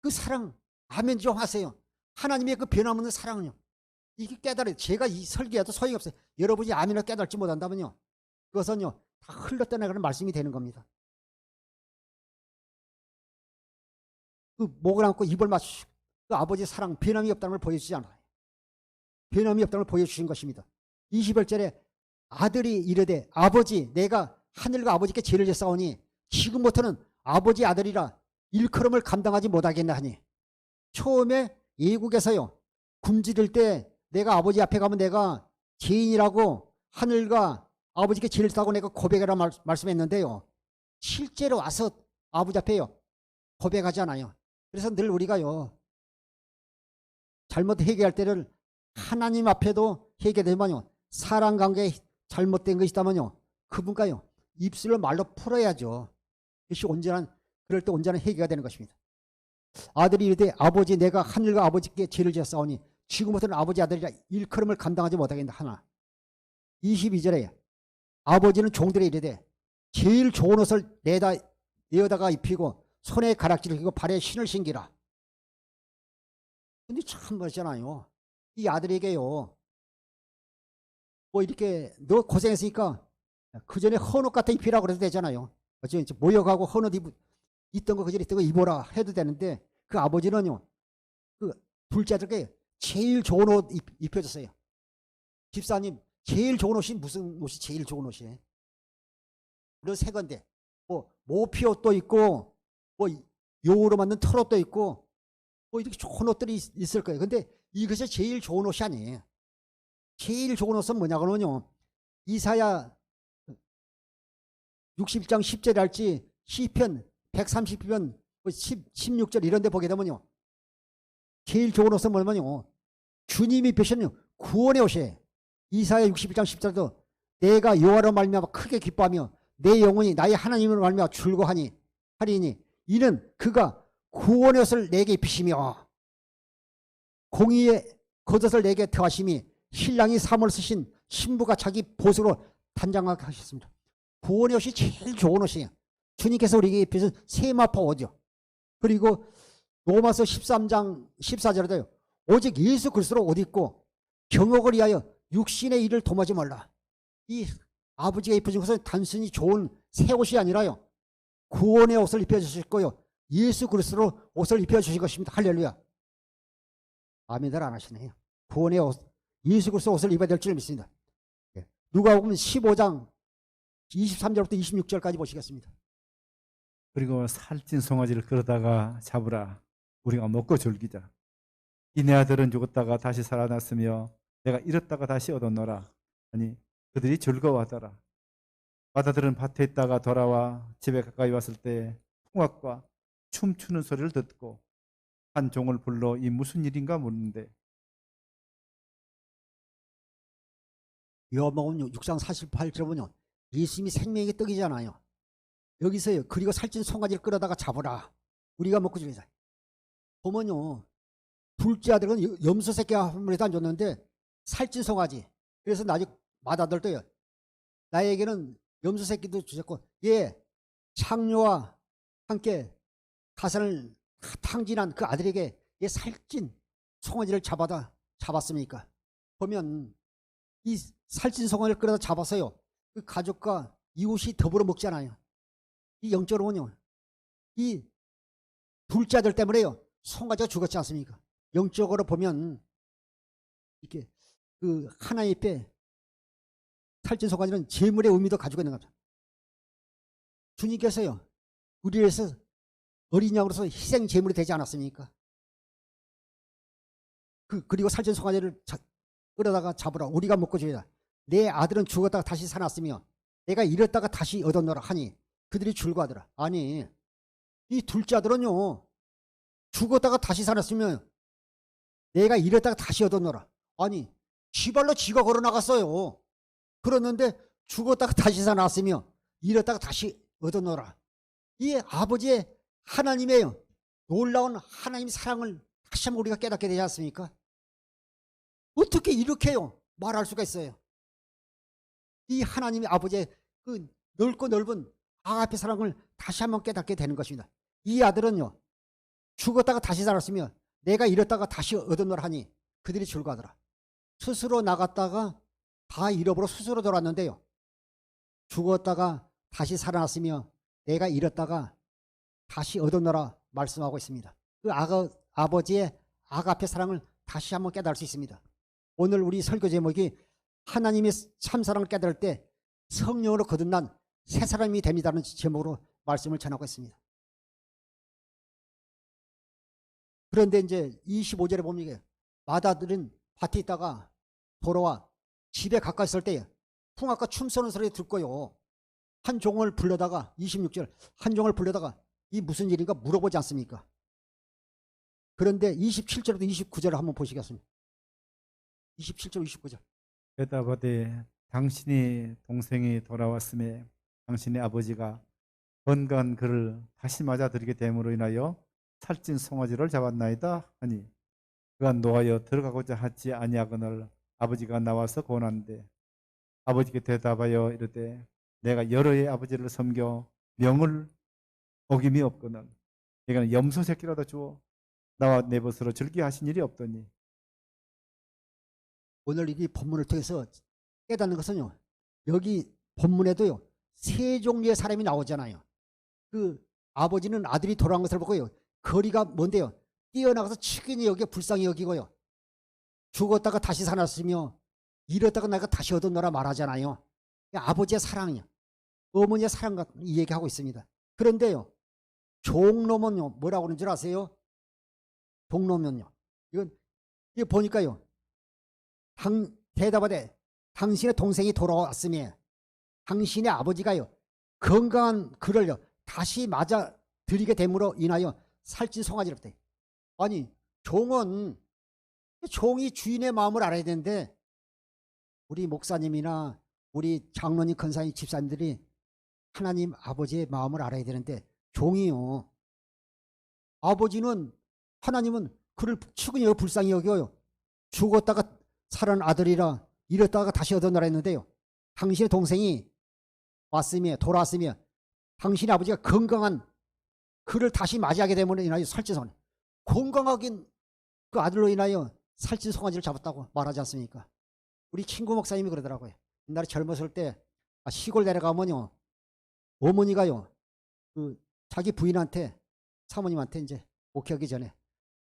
S1: 그 사랑 아멘 좀 하세요. 하나님의 그 변함없는 사랑은요 이게 깨달아요. 제가 이 설계해도 소용이 없어요. 여러분이 아멘을 깨달지 못한다면요 그것은요 다 흘러떠나가는 말씀이 되는 겁니다. 그 목을 안고 입을 맞추시고 그 아버지의 사랑 변함이 없다는 걸 보여주지 않아요. 변함이 없다는 걸 보여주신 것입니다. 21절에 아들이 이르되 아버지 내가 하늘과 아버지께 죄를 졌사오니 지금부터는 아버지 아들이라 일컬음을 감당하지 못하겠나 하니 처음에 예국에서요 굶주릴 때 내가 아버지 앞에 가면 내가 죄인이라고 하늘과 아버지께 죄를 졌다고 내가 고백하라 말씀했는데요 실제로 와서 아버지 앞에요 고백하지 않아요. 그래서 늘 우리가요 잘못 회개할 때를 하나님 앞에도 회개되면요 사랑관계에 잘못된 것이 있다면요 그분과요 입술로 말로 풀어야죠. 그것이 그럴 때 온전한 회개가 되는 것입니다. 아들이 이르되 아버지 내가 하늘과 아버지께 죄를 지었사오니 지금부터는 아버지 아들이라 일컬음을 감당하지 못하겠다 하나 22절에 아버지는 종들에게 이르되 제일 좋은 옷을 내어다가 입히고 손에 가락지를 끼고 발에 신을 신기라. 근데 참 멋있잖아요. 이 아들에게요. 뭐 이렇게 너 고생했으니까 그 전에 헌옷 같은 입히라고 그래도 되잖아요. 어째 모욕하고 헌옷 있던 거 그전에 있던 거 입어라 해도 되는데 그 아버지는요. 그 둘째 아들께 제일 좋은 옷 입혀줬어요. 집사님 제일 좋은 옷이 무슨 옷이 제일 좋은 옷이에요? 물론 새 건데 뭐 모피옷도 있고 뭐 용으로 만든 털옷도 있고 뭐 이렇게 좋은 옷들이 있을 거예요. 근데 이것이 제일 좋은 옷이 아니에요. 제일 좋은 옷은 뭐냐고는요. 이사야 60장 10절에 할지 시편 130편 16절 이런 데 보게 되면요. 제일 좋은 옷은 뭐냐면요. 주님이 입으신 구원의 옷이에요. 이사야 61장 10절도 내가 여호와로 말미암아 크게 기뻐하며 내 영혼이 나의 하나님으로 말미암아 하리니 이는 그가 구원의 옷을 내게 입히시며 공의의 겉옷을 내게 더하심이 신랑이 삼을 쓰신 신부가 자기 보석으로 단장하게 하셨습니다. 구원의 옷이 제일 좋은 옷이에요. 주님께서 우리에게 입히신 세마포 옷이요. 그리고 로마서 13장 14절에도요. 오직 예수 그리스도로 옷 입고 경옥을 위하여 육신의 일을 도모하지 말라. 이 아버지가 입혀준 것은 단순히 좋은 새 옷이 아니라요. 구원의 옷을 입혀주실 거요. 예수 그리스도로 옷을 입혀주실 것입니다. 할렐루야. 아멘들 안 하시네요. 구원의 옷, 예수 그리스도 옷을 입어야 될 줄 믿습니다. 누가복음 15장 23절부터 26절까지 보시겠습니다.
S2: 그리고 살찐 송아지를 끌어다가 잡으라. 우리가 먹고 즐기자. 이 내 아들은 죽었다가 다시 살아났으며 내가 잃었다가 다시 얻었노라. 아니 그들이 즐거워하더라. 바다들은 밭에 있다가 돌아와 집에 가까이 왔을 때 풍악과 춤추는 소리를 듣고 한 종을 불러 이 무슨 일인가 묻는데
S1: 요한복음 6장 48절에 보면 예수님이 생명의 떡이잖아요. 여기서요. 그리고 살찐 송아지를 끌어다가 잡으라. 우리가 먹고 즐기자. 보면요. 둘째 아들은 염소 새끼 한 마리도 안 줬는데 살찐 송아지. 그래서 나중에 맏아들도요. 나에게는 염소 새끼도 주셨고 예 창녀와 함께 가산을 탕진한 그 아들에게 예 살찐 송아지를 잡았습니까? 보면 이 살찐 송아지를 끌어다 잡아서요. 그 가족과 이웃이 더불어 먹잖아요. 이 영적으로는요. 이 둘째 아들 때문에요. 송아지가 죽었지 않습니까? 영적으로 보면 이렇게 그 하나의 때 살찐 송아지는 재물의 의미도 가지고 있는 겁니다. 주님께서요. 우리를 위해서 어린 양으로서 희생 제물이 되지 않았습니까? 그리고 살찐 송아지를 끌어다가 잡으라. 우리가 먹고 죽이라. 내 아들은 죽었다가 다시 살았으며 내가 잃었다가 다시 얻었노라 하니 그들이 즐거워하더라. 아니 이 둘째 아들은요. 죽었다가 다시 살았으면 내가 잃었다가 다시 얻었노라. 아니 지발로 지가 걸어나갔어요. 그랬는데 죽었다가 다시 살았으며 잃었다가 다시 얻었노라. 이 아버지의 하나님의 놀라운 하나님의 사랑을 다시 한번 우리가 깨닫게 되지 않습니까? 어떻게 이렇게요 말할 수가 있어요? 이 하나님의 아버지의 그 넓고 넓은 아가페 사랑을 다시 한번 깨닫게 되는 것입니다. 이 아들은요 죽었다가 다시 살았으며 내가 잃었다가 다시 얻었노라 하니 그들이 즐거워하더라. 스스로 나갔다가 다 잃어버려 스스로 돌아왔는데요. 죽었다가 다시 살아났으며 내가 잃었다가 다시 얻었노라 말씀하고 있습니다. 그 아버지의 아가페 사랑을 다시 한번 깨달을 수 있습니다. 오늘 우리 설교 제목이 하나님의 참사랑을 깨달을 때 성령으로 거듭난 새 사람이 됩니다는 제목으로 말씀을 전하고 있습니다. 그런데 이제 25절에 보면 이게 맏아들은 밭에 있다가 돌아와 집에 가까이 있을 때 풍악과 춤 쏘는 소리 듣고요. 한 종을 불러다가 26절 한 종을 불러다가 이 무슨 일인가 물어보지 않습니까? 그런데 27절부터 29절을 한번 보시겠습니다. 27절 29절
S2: 대답하되 당신이 동생이 돌아왔음에 당신의 아버지가 건강한 그를 다시 맞아들이게 됨으로 인하여 살찐 송아지를 잡았나이다 하니 그가 노하여 들어가고자 하지 아니하거늘 아버지가 나와서 권한대 아버지께 대답하여 이르되 내가 여러 해 아버지를 섬겨 명을 어김이 없거늘 내가 염소 새끼라도 주어 나와 내 벗으로 즐게 하신 일이 없더니.
S1: 오늘 이 본문을 통해서 깨닫는 것은요. 여기 본문에도요. 세 종류의 사람이 나오잖아요. 그 아버지는 아들이 돌아온 것을 보고요. 거리가 뭔데요? 뛰어나가서 측은히 여기에 불쌍히 여기고요. 죽었다가 다시 살았으며 잃었다가 내가 다시 얻었노라 말하잖아요. 아버지의 사랑이요. 어머니의 사랑 같은 이 얘기하고 있습니다. 그런데요. 종놈은요. 뭐라고 그러는 줄 아세요? 종놈은요. 이거 보니까요. 대답하되 당신의 동생이 돌아왔으며 당신의 아버지가요. 건강한 그를요. 다시 맞아 들이게 됨으로 인하여 살찐 송아지를 때. 아니 종은 종이 주인의 마음을 알아야 되는데 우리 목사님이나 우리 장로님, 권사님, 집사님들이 하나님 아버지의 마음을 알아야 되는데 종이요. 아버지는 하나님은 그를 측은히 여겨 불쌍히 여겨요. 죽었다가 살은 아들이라 잃었다가 다시 얻어나라 했는데요. 당신의 동생이 왔으며 돌아왔으며 당신의 아버지가 건강한 그를 다시 맞이하게 되므로 인하여 살찐 송아지. 건강하긴 그 아들로 인하여 살찐 송아지를 잡았다고 말하지 않습니까? 우리 친구 목사님이 그러더라고요. 옛날에 젊었을 때 시골 내려가면요. 어머니가요. 그 자기 부인한테 사모님한테 이제 목회하기 전에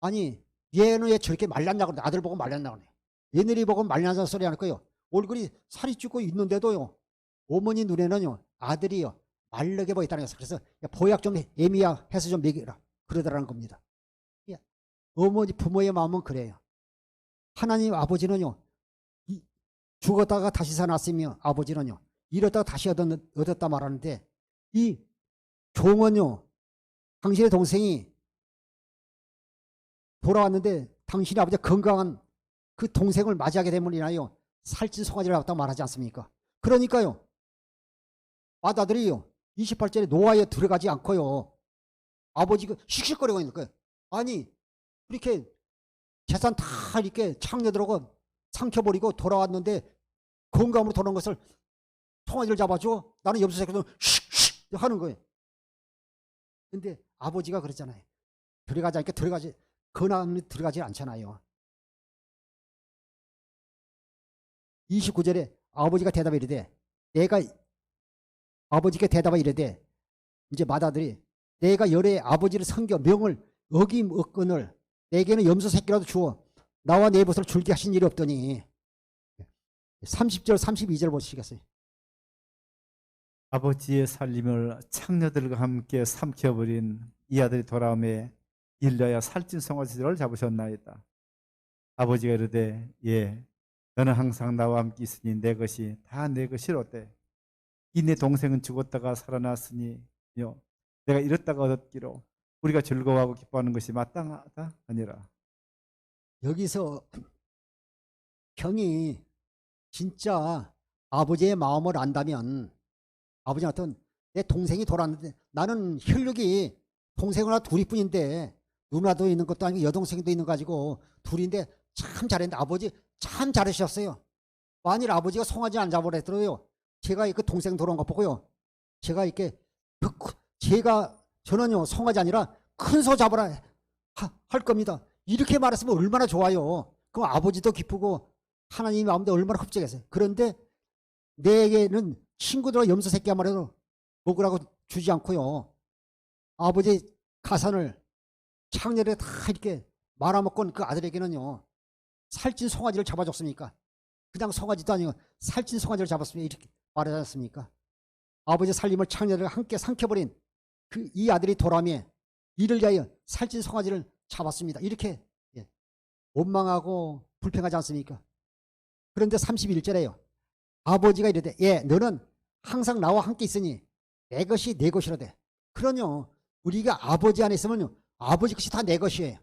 S1: 아니 얘는 왜 저렇게 말랐냐고 아들 보고 말랐냐고 얘네들이 보고 말랐다는 소리 안 할 거예요. 얼굴이 살이 찌고 있는데도요. 어머니 눈에는요. 아들이요. 말르게 보였다는 거예요. 그래서 보약 좀 애미야 해서 좀 먹이라 그러더라는 겁니다. 어머니 부모의 마음은 그래요. 하나님 아버지는요. 죽었다가 다시 살았으며 아버지는요. 잃었다가 다시 얻었다 말하는데 이 종은요. 당신의 동생이 돌아왔는데 당신의 아버지가 건강한 그 동생을 맞이하게 됨으로 인하여 살찐 송아지를 잡았다고 말하지 않습니까? 그러니까요. 아들이요. 28절에 노아에 들어가지 않고요. 아버지가 씩씩거리고 있는 거예요. 아니 이렇게 재산 다 이렇게 창녀들하고 삼켜버리고 돌아왔는데 건강으로 돌아온 것을 송아지를 잡아줘. 나는 염소 새끼도 씩 하는 거예요. 근데 아버지가 그랬잖아요. 들어가지 않게 들어가지 건강이 들어가지 않잖아요. 29절에 아버지가 대답해 이르되 아버지께 대답하 이르되 이제 맏아들이 내가 열의 아버지를 섬겨 명을 어김없거늘 내게는 염소 새끼라도 주어 나와 내 벗을 줄게 하신 일이 없더니 30절 32절 보시겠어요.
S2: 아버지의 살림을 창녀들과 함께 삼켜버린 이 아들이 돌아오매 일러야 살찐 송아지를 잡으셨나이다. 아버지가 이르되 예 너는 항상 나와 함께 있으니 내 것이 다 내 것이로되 이 내 동생은 죽었다가 살아났으니요 내가 잃었다가 얻었기로 우리가 즐거워하고 기뻐하는 것이 마땅하다 아니라.
S1: 여기서 형이 진짜 아버지의 마음을 안다면 아버지 같은 내 동생이 돌아왔는데 나는 혈육이 동생 하나 둘이뿐인데 누나도 있는 것도 아니고 여동생도 있는 거 가지고 둘인데 참 잘했는데 아버지 참 잘하셨어요. 만일 아버지가 송아지 안 잡으랬더라도요. 제가 그 동생 돌아온 거 보고요. 제가 이렇게 저는요 송아지 아니라 큰 소 잡으라 할 겁니다. 이렇게 말했으면 얼마나 좋아요. 그럼 아버지도 기쁘고 하나님 마음도 얼마나 흡족했어요. 그런데 내게는 친구들과 염소 새끼 한 마리도 먹으라고 주지 않고요. 아버지 가산을 창렬에 다 이렇게 말아먹고 그 아들에게는요. 살찐 송아지를 잡아줬습니까? 그냥 송아지도 아니고 살찐 송아지를 잡았으면 이렇게 말하지 않습니까? 아버지 살림을 창렬을 함께 삼켜버린 그 이 아들이 돌아오며 이를 위하여 살찐 송아지를 잡았습니다. 이렇게 원망하고 불평하지 않습니까? 그런데 31절에요. 아버지가 이르되 예 너는 항상 나와 함께 있으니 내 것이 내 것이로되. 그러뇨 우리가 아버지 안에 있으면요 아버지 것이 다 내 것이에요.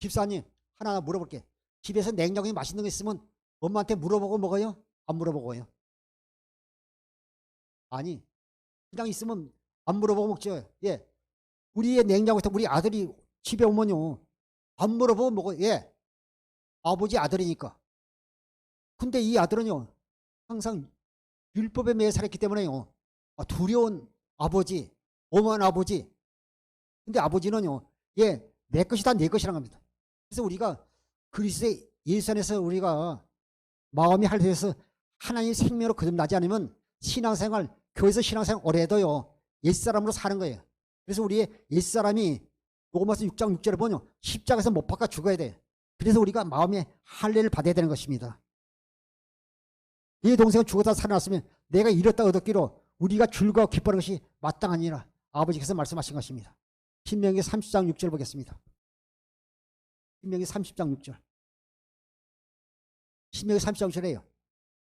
S1: 집사님 하나 물어볼게. 집에서 냉장고에 맛있는 거 있으면 엄마한테 물어보고 먹어요? 안 물어보고요? 아니 그냥 있으면 안 물어보고 먹죠. 예, 우리의 냉장고에서 우리 아들이 집에 오면요 안 물어보고 먹어요. 예, 아버지 아들이니까. 근데 이 아들은요 항상 율법에 매여 살았기 때문에요. 두려운 아버지, 엄한 아버지. 근데 아버지는요, 내 것이다, 내 것이란 겁니다. 그래서 우리가 그리스도의 예수 안에서 우리가 마음이 할례에서 하나님의 생명으로 거듭나지 않으면 신앙생활, 교회에서 신앙생활 오래 해도요, 옛사람으로 사는 거예요. 그래서 우리의 옛사람이 로마서 6장 6절에 보면 십자가에서 못 박아 죽어야 돼. 그래서 우리가 마음의 할례를 받아야 되는 것입니다. 네 동생은 죽었다 살아났으면 내가 잃었다 얻었기로 우리가 즐거워 기뻐하는 것이 마땅하니라. 아버지께서 말씀하신 것입니다. 신명기 30장 6절 보겠습니다. 신명기 30장 6절. 신명기 30장 6절에요.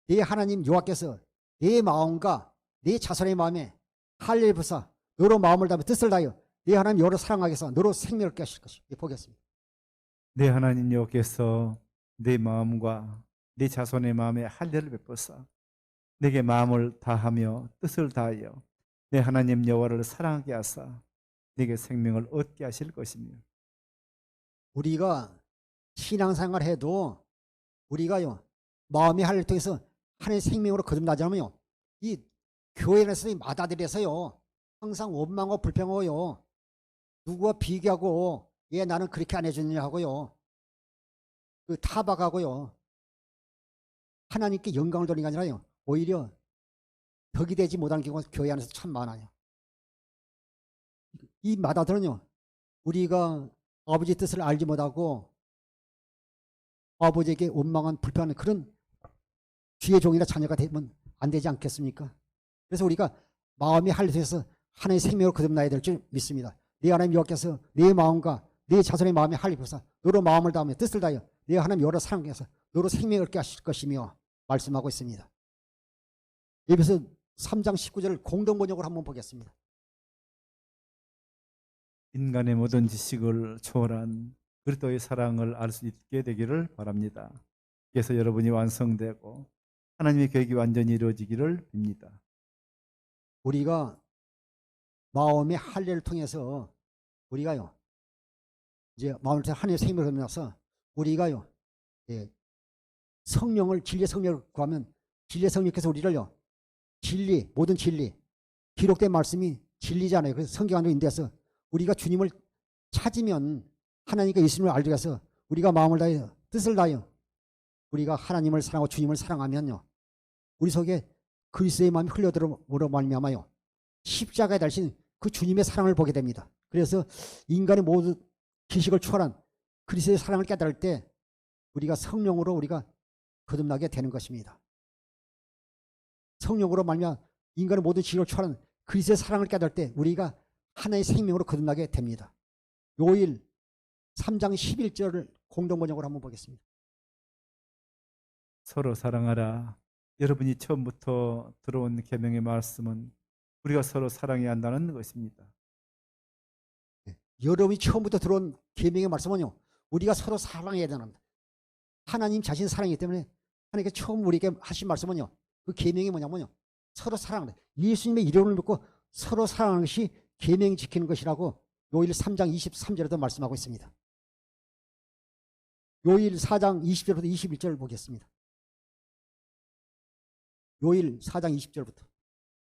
S1: 네 하나님 여호와께서 네 마음과 네 자손의 마음에 할례를 부사 너로 마음을 다하며 뜻을 다하여 네 하나님 여호와를 사랑하게 해서 너로 생명을 깨 하실 것이다. 보겠습니다.
S2: 내 하나님 여호와께서 내 마음과 내 자손의 마음에 할례를 베푸사 내게 마음을 다하며 뜻을 다하여 내 하나님 여호와를 사랑하게 하사 내게 생명을 얻게 하실 것이며.
S1: 우리가 신앙생활 해도 우리가요 마음의 할례를 통해서 하나님의 생명으로 거듭나자면요 이 교회 안에서 마다들에서요 항상 원망하고 불평하고요 누구와 비교하고 나는 그렇게 안 해주느냐 하고요 그 타박하고요 하나님께 영광을 돌리는 게 아니라요 오히려 덕이 되지 못하는 경우가 교회 안에서 참 많아요. 이 마다들은요 우리가 아버지의 뜻을 알지 못하고 아버지에게 원망한 불평하는 그런 주의 종이나 자녀가 되면 안 되지 않겠습니까? 그래서 우리가 마음의 할례에서 하나님의 생명으로 거듭나야 될 줄 믿습니다. 네 하나님 여호와께서 네 마음과 네 자손의 마음에 할례 부사 너로 마음을 다하며 뜻을 다하여 네 하나님 여호와를 사랑해서 너로 생명을 얻게 하실 것이며 말씀하고 있습니다. 에베소 3장 19절을 공동번역으로 한번 보겠습니다.
S2: 인간의 모든 지식을 초월한 그리스도의 사랑을 알 수 있게 되기를 바랍니다. 그래서 여러분이 완성되고 하나님의 계획이 완전히 이루어지기를 빕니다.
S1: 우리가 마음의 할례를 통해서 우리가요 이제 마음을 통해 하나님의 생명을 얻어서 우리가요 성령을 진리의 성령을 구하면 진리의 성령께서 우리를요 진리 모든 진리 기록된 말씀이 진리잖아요. 그래서 성경 안으로 인도해서 우리가 주님을 찾으면 하나님과 예수님을 알게 해서 우리가 마음을 다하여 뜻을 다하여 우리가 하나님을 사랑하고 주님을 사랑하면요 우리 속에 그리스도의 마음이 흘러들어오므로 말미암아요 십자가에 달신 그 주님의 사랑을 보게 됩니다. 그래서 인간의 모든 지식을 초월한 그리스도의 사랑을 깨달을 때 우리가 성령으로 우리가 거듭나게 되는 것입니다. 성령으로 말미암아 인간의 모든 지식을 초월한 그리스도의 사랑을 깨달을 때 우리가 하나의 생명으로 거듭나게 됩니다. 요일 3장 11절을 공동번역으로 한번 보겠습니다.
S2: 서로 사랑하라. 여러분이 처음부터 들어온 계명의 말씀은 우리가 서로 사랑해야 한다는 것입니다.
S1: 여러분이 처음부터 들어온 계명의 말씀은요 우리가 서로 사랑해야 되는 겁니다. 하나님 자신 사랑이기 때문에 하나님께 처음 우리에게 하신 말씀은요 그 계명이 뭐냐면요 서로 사랑하라. 예수님의 이름을 믿고 서로 사랑하는 것이 계명 지키는 것이라고 요일 3장 23절에도 말씀하고 있습니다. 요일 4장 20절부터 21절을 보겠습니다. 요일 4장 20절부터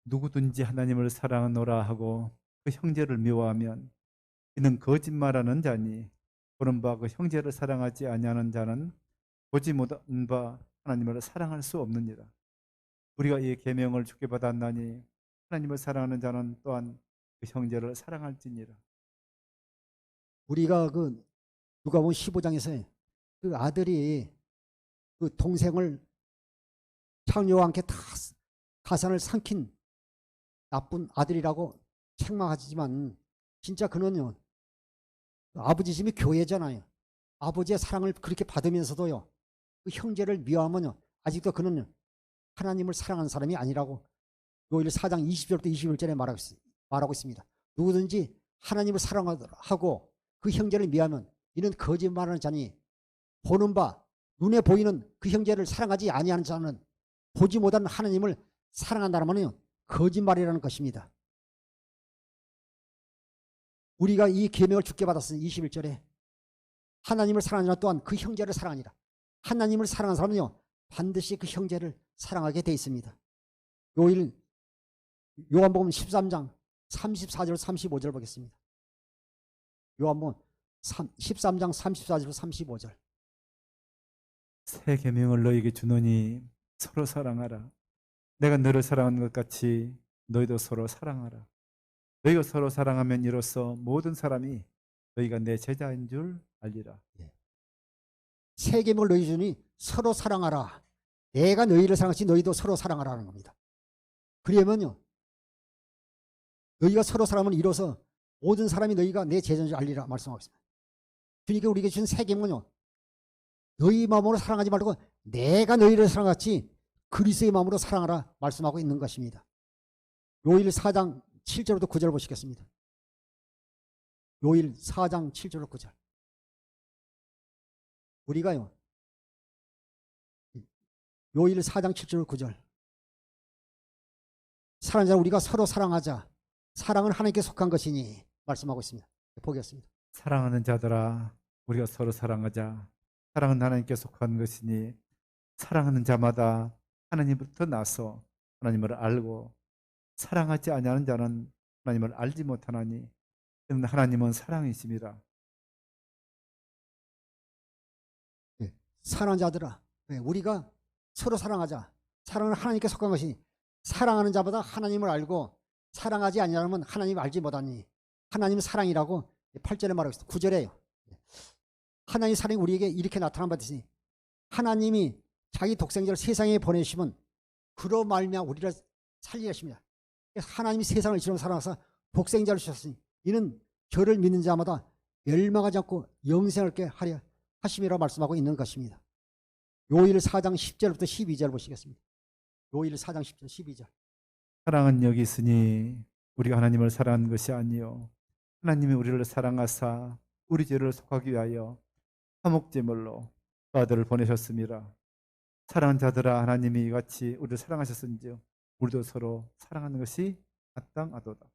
S2: 누구든지 하나님을 사랑하노라 하고 그 형제를 미워하면 이는 거짓말하는 자니 보는 바 그 형제를 사랑하지 아니하는 자는 보지 못한 바 하나님을 사랑할 수 없느니라. 우리가 이 계명을 주께 받았나니 하나님을 사랑하는 자는 또한 그 형제를 사랑할지니라.
S1: 우리가 그 누가복음 15장에서 그 아들이 그 동생을 창녀와 함께 다 가산을 삼킨 나쁜 아들이라고 책망하지만 진짜 그는요 아버지 집이 교회잖아요. 아버지의 사랑을 그렇게 받으면서도요 그 형제를 미워하면요 아직도 그는 하나님을 사랑하는 사람이 아니라고 요일 4장 20절부터 21절에 말하고 있습니다. 누구든지 하나님을 사랑하고 그 형제를 미워하면 이는 거짓말하는 자니 보는 바 눈에 보이는 그 형제를 사랑하지 아니하는 자는 보지 못하는 하나님을 사랑한다는 말은요 거짓말이라는 것입니다. 우리가 이 계명을 주께 받았으니 21절에 하나님을 사랑하는 자 또한 그 형제를 사랑하니라. 하나님을 사랑하는 사람은요 반드시 그 형제를 사랑하게 돼 있습니다. 요일 요한복음 13장 34절 35절 보겠습니다. 요한복음 13장 34절 35절.
S2: 새 계명을 너에게 주노니 서로 사랑하라. 내가 너를 사랑한 것 같이 너희도 서로 사랑하라. 너희가 서로 사랑하면 이로써 모든 사람이 너희가 내 제자인 줄 알리라.
S1: 새 계명을 너희 주니 서로 사랑하라. 내가 너희를 사랑하지 너희도 서로 사랑하라는 겁니다. 그러면요, 너희가 서로 사랑하면 이로써 모든 사람이 너희가 내 제자인 줄 알리라 말씀하고 있습니다. 그러니까 우리에게 주신 새 계명은요, 너희 마음으로 사랑하지 말고 내가 너희를 사랑하지 그리스도의 마음으로 사랑하라 말씀하고 있는 것입니다. 요일 4장 7절부터 9절 보시겠습니다. 요일 4장 7절부터 9절. 우리가요, 요일 4장 7절 9절. 사랑하는 자 우리가 서로 사랑하자. 사랑은 하나님께 속한 것이니 말씀하고 있습니다. 보겠습니다.
S2: 사랑하는 자들아, 우리가 서로 사랑하자. 사랑은 하나님께 속한 것이니 사랑하는 자마다 하나님부터 나서 하나님을 알고 사랑하지 아니하는 자는 하나님을 알지 못하나니 하나님은 사랑이심이라.
S1: 사랑하는 자들아, 우리가 서로 사랑하자. 사랑은 하나님께 속한 것이니 사랑하는 자보다 하나님을 알고 사랑하지 아니하면 하나님을 알지 못하니 하나님은 사랑이라고 8절에 말하고 있습니다. 9절에요. 하나님의 사랑이 우리에게 이렇게 나타난 바 되시니 하나님이 자기 독생자를 세상에 보내시면 그로 말미암아 우리를 살리려 하십니다. 하나님이 세상을 이처럼 사랑하사 독생자를 주셨으니 이는 저를 믿는 자마다 멸망하지 않고 영생을 얻게 하려 하심이라고 말씀하고 있는 것입니다. 요일 4장 10절부터 12절 보시겠습니다. 요일 4장 10절 12절.
S2: 사랑은 여기 있으니 우리가 하나님을 사랑한 것이 아니요 하나님이 우리를 사랑하사 우리 죄를 속하기 위하여 화목제물로 그 아들을 보내셨습니다. 사랑하는 자들아, 하나님이 이같이 우리를 사랑하셨은즉 우리도 서로 사랑하는 것이 마땅하도다.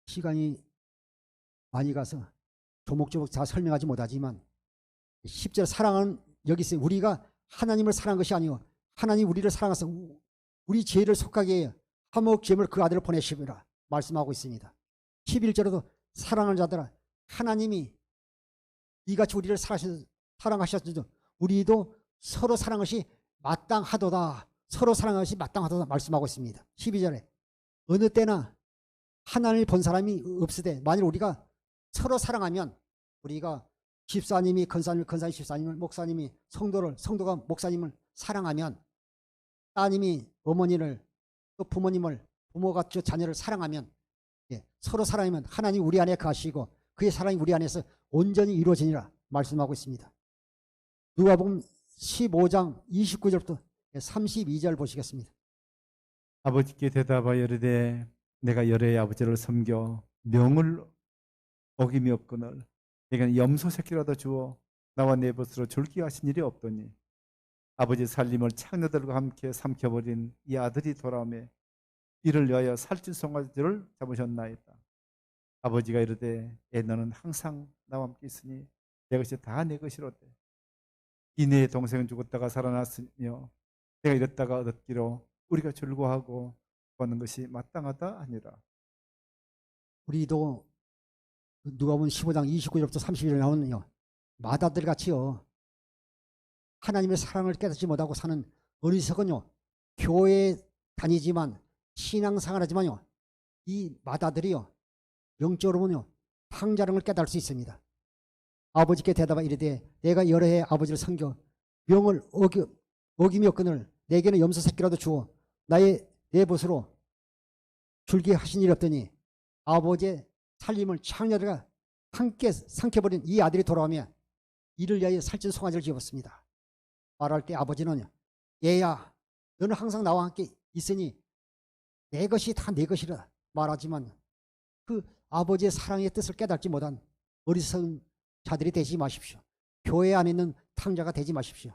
S1: 시간이 많이 가서 조목조목 다 설명하지 못하지만 10절 사랑은 여기 있어요. 우리가 하나님을 사랑한 것이 아니요 하나님 우리를 사랑하사 우리 죄를 속하게 해요 화목제물 그 아들을 보내시리라 말씀하고 있습니다. 11절에도 사랑하는 자들아 하나님이 이같이 우리를 사랑하셨으니 우리도 서로 사랑하는 것이 마땅하도다. 서로 사랑하는 것이 마땅하도다 말씀하고 있습니다. 12절에 어느 때나 하나님을 본 사람이 없으되 만일 우리가 서로 사랑하면 우리가 집사님이 권사님, 권사님 집사님을 목사님이 성도가 목사님을 사랑하면 따님이 어머니를 또 부모님을 부모가 저 자녀를 사랑하면 서로 사랑하면 하나님 우리 안에 가시고 그의 사랑이 우리 안에서 온전히 이루어지니라 말씀하고 있습니다. 누가복음 15장 29절부터 32절 보시겠습니다.
S2: 아버지께 대답하여 이르되 내가 열의 아버지를 섬겨 명을 어김이 없거늘 내가 염소 새끼라도 주어 나와 내 벗으로 줄게 하신 일이 없더니 아버지 살림을 창녀들과 함께 삼켜버린 이 아들이 돌아오매 이를 위하여 살찐 송아지를 잡으셨나이다. 아버지가 이르되 너는 항상 나와 함께 있으니 내 것이 다 내 것이로되 이내 동생은 죽었다가 살아났으며 내가 이랬다가 얻었기로 우리가 즐거워하고 구하는 것이 마땅하다 하니라.
S1: 우리도 누가복음 15장 29절부터 30절 나오는요 마다들 같이요 하나님의 사랑을 깨닫지 못하고 사는 어리석은요 교회 다니지만 신앙생활 하지만요 이 마다들이요 영적으로 보면요 탕자령을 깨달을 수 있습니다. 아버지께 대답하 이르되 내가 여러 해 아버지를 섬겨 명을 어김이 없거늘 내게는 염소 새끼라도 주어 내 벗으로 줄게 하신 일이 없더니 아버지의 살림을 창녀들과 함께 삼켜버린 이 아들이 돌아오며 이를 위하여 살찐 송아지를 지었습니다. 말할 때 아버지는 얘야 너는 항상 나와 함께 있으니 내 것이 다 내 것이라 말하지만 그 아버지의 사랑의 뜻을 깨닫지 못한 어리석은 자들이 되지 마십시오. 교회 안에 있는 탕자가 되지 마십시오.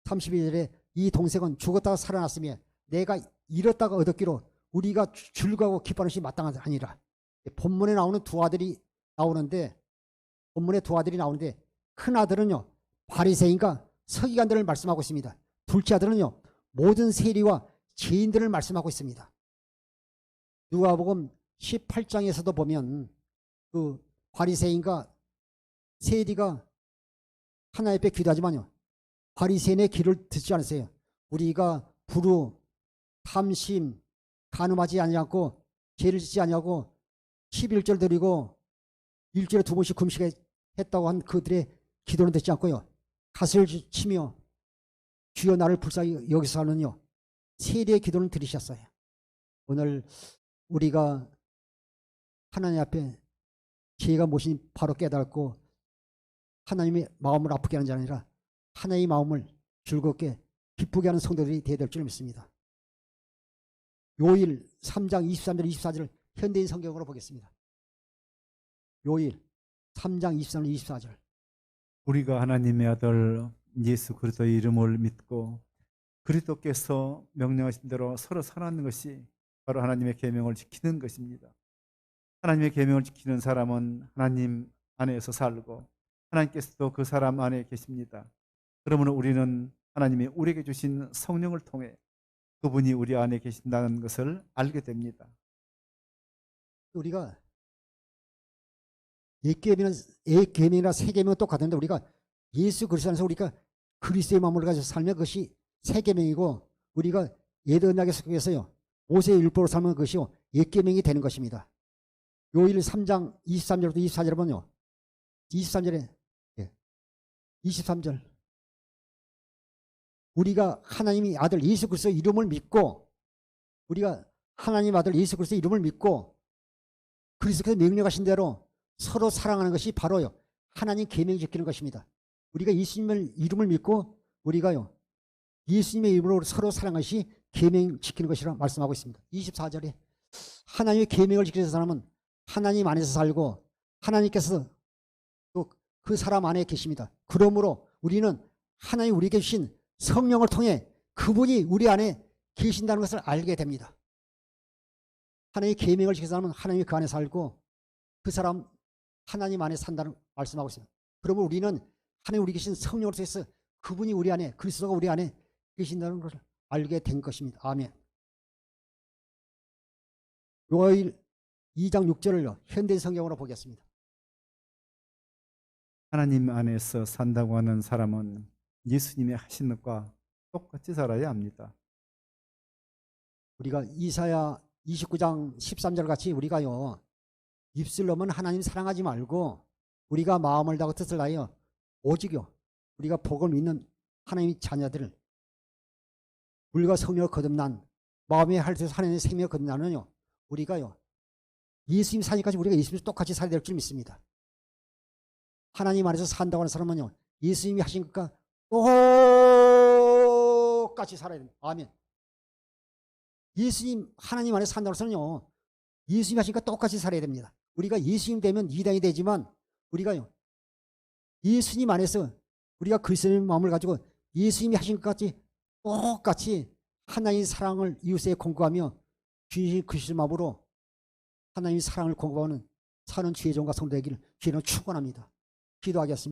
S1: 32절에 이 동생은 죽었다가 살아났으며 내가 잃었다가 얻었기로 우리가 즐거워 기뻐하는 것이 마땅하니라. 본문에 나오는 두 아들이 나오는데 본문에 두 아들이 나오는데 큰 아들은요 바리새인과 서기관들을 말씀하고 있습니다. 둘째 아들은요 모든 세리와 죄인들을 말씀하고 있습니다. 누가복음 18장에서도 보면 그 바리새인과 세리가 하나님 앞에 기도하지만요 바리새인의 기를 듣지 않으세요. 우리가 불우, 탐심, 간음하지 아니하고 죄를 짓지 아니하고 11절 드리고 일주일에 2번씩 금식했다고 한 그들의 기도는 듣지 않고요 가슬 치며 주여 나를 불쌍히 여기서 하는요 세리의 기도는 들으셨어요. 오늘 우리가 하나님 앞에 죄가 무엇인지 바로 깨닫고 하나님의 마음을 아프게 하는 게 아니라 하나님의 마음을 즐겁게 기쁘게 하는 성도들이 되어야 될 줄 믿습니다. 요일 3장 23절 24절을 현대인 성경으로 보겠습니다. 요일 3장 23절 24절.
S2: 우리가 하나님의 아들 예수 그리스도의 이름을 믿고 그리스도께서 명령하신 대로 서로 사랑하는 것이 바로 하나님의 계명을 지키는 것입니다. 하나님의 계명을 지키는 사람은 하나님 안에서 살고 하나님께서도 그 사람 안에 계십니다. 그러면 우리는 하나님이 우리에게 주신 성령을 통해 그분이 우리 안에 계신다는 것을 알게 됩니다.
S1: 우리가 옛계명이나 새계명은 똑같은데 우리가 예수 그리스도 안에서 우리가 그리스도의 마음을 가지고 살면 그것이 새계명이고 우리가 옛 언약의 속에서요 모세의 율법으로 살면 그것이 옛계명이 되는 것입니다. 요일 3장 23절부터 24절에 보면요 23절에 23절 우리가 하나님의 아들 예수 그리스도의 이름을 믿고 우리가 하나님 아들 예수 그리스도의 이름을 믿고 그리스도께서 명령하신 대로 서로 사랑하는 것이 바로요 하나님 계명 지키는 것입니다. 우리가 예수님의 이름을 믿고 우리가요 예수님의 이름으로 서로 사랑하는 것이 계명 지키는 것이라 말씀하고 있습니다. 24절에 하나님의 계명을 지키는 사람은 하나님 안에서 살고 하나님께서 또 그 사람 안에 계십니다. 그러므로 우리는 하나님 우리에게 주신 성령을 통해 그분이 우리 안에 계신다는 것을 알게 됩니다. 하나님의 계명을 지키는 사람은 하나님이 그 안에 살고 그 사람 하나님 안에 산다는 말씀하고 있습니다. 그러면 우리는 하나님 우리 계신 성령을 통해서 그분이 우리 안에 그리스도가 우리 안에 계신다는 것을 알게 된 것입니다. 아멘. 요일 2장 6절을요 현대 성경으로 보겠습니다.
S2: 하나님 안에서 산다고 하는 사람은 예수님이 하신 것과 똑같이 살아야 합니다.
S1: 우리가 이사야 29장 13절 같이 우리가요 입술로만 하나님 사랑하지 말고 우리가 마음을 다하고 뜻을 다하여 오직요 우리가 복을 믿는 하나님의 자녀들을 물과 성령을 거듭난 마음의 할수록 하나님의 생명을 거듭나는요 우리가요 예수님 사니까지 우리가 예수님과 똑같이 살아야 될 줄 믿습니다. 하나님 안에서 산다고 하는 사람은요 예수님이 하신 것과 똑같이 살아야 됩니다. 아멘. 예수님 하나님 안에 산다고 해서는요 예수님 하신 것과 똑같이 살아야 됩니다. 우리가 예수님 되면 이당이 되지만 우리가요 예수님 안에서 우리가 그리스도의 마음을 가지고 예수님이 하신 것 같이 똑같이 하나님의 사랑을 이웃에 공급하며 주님 그리스도의 마음으로 하나님의 사랑을 공급하는 사는 주의 종과 성도 되기를 주님은 축원합니다. 기도하겠습니다.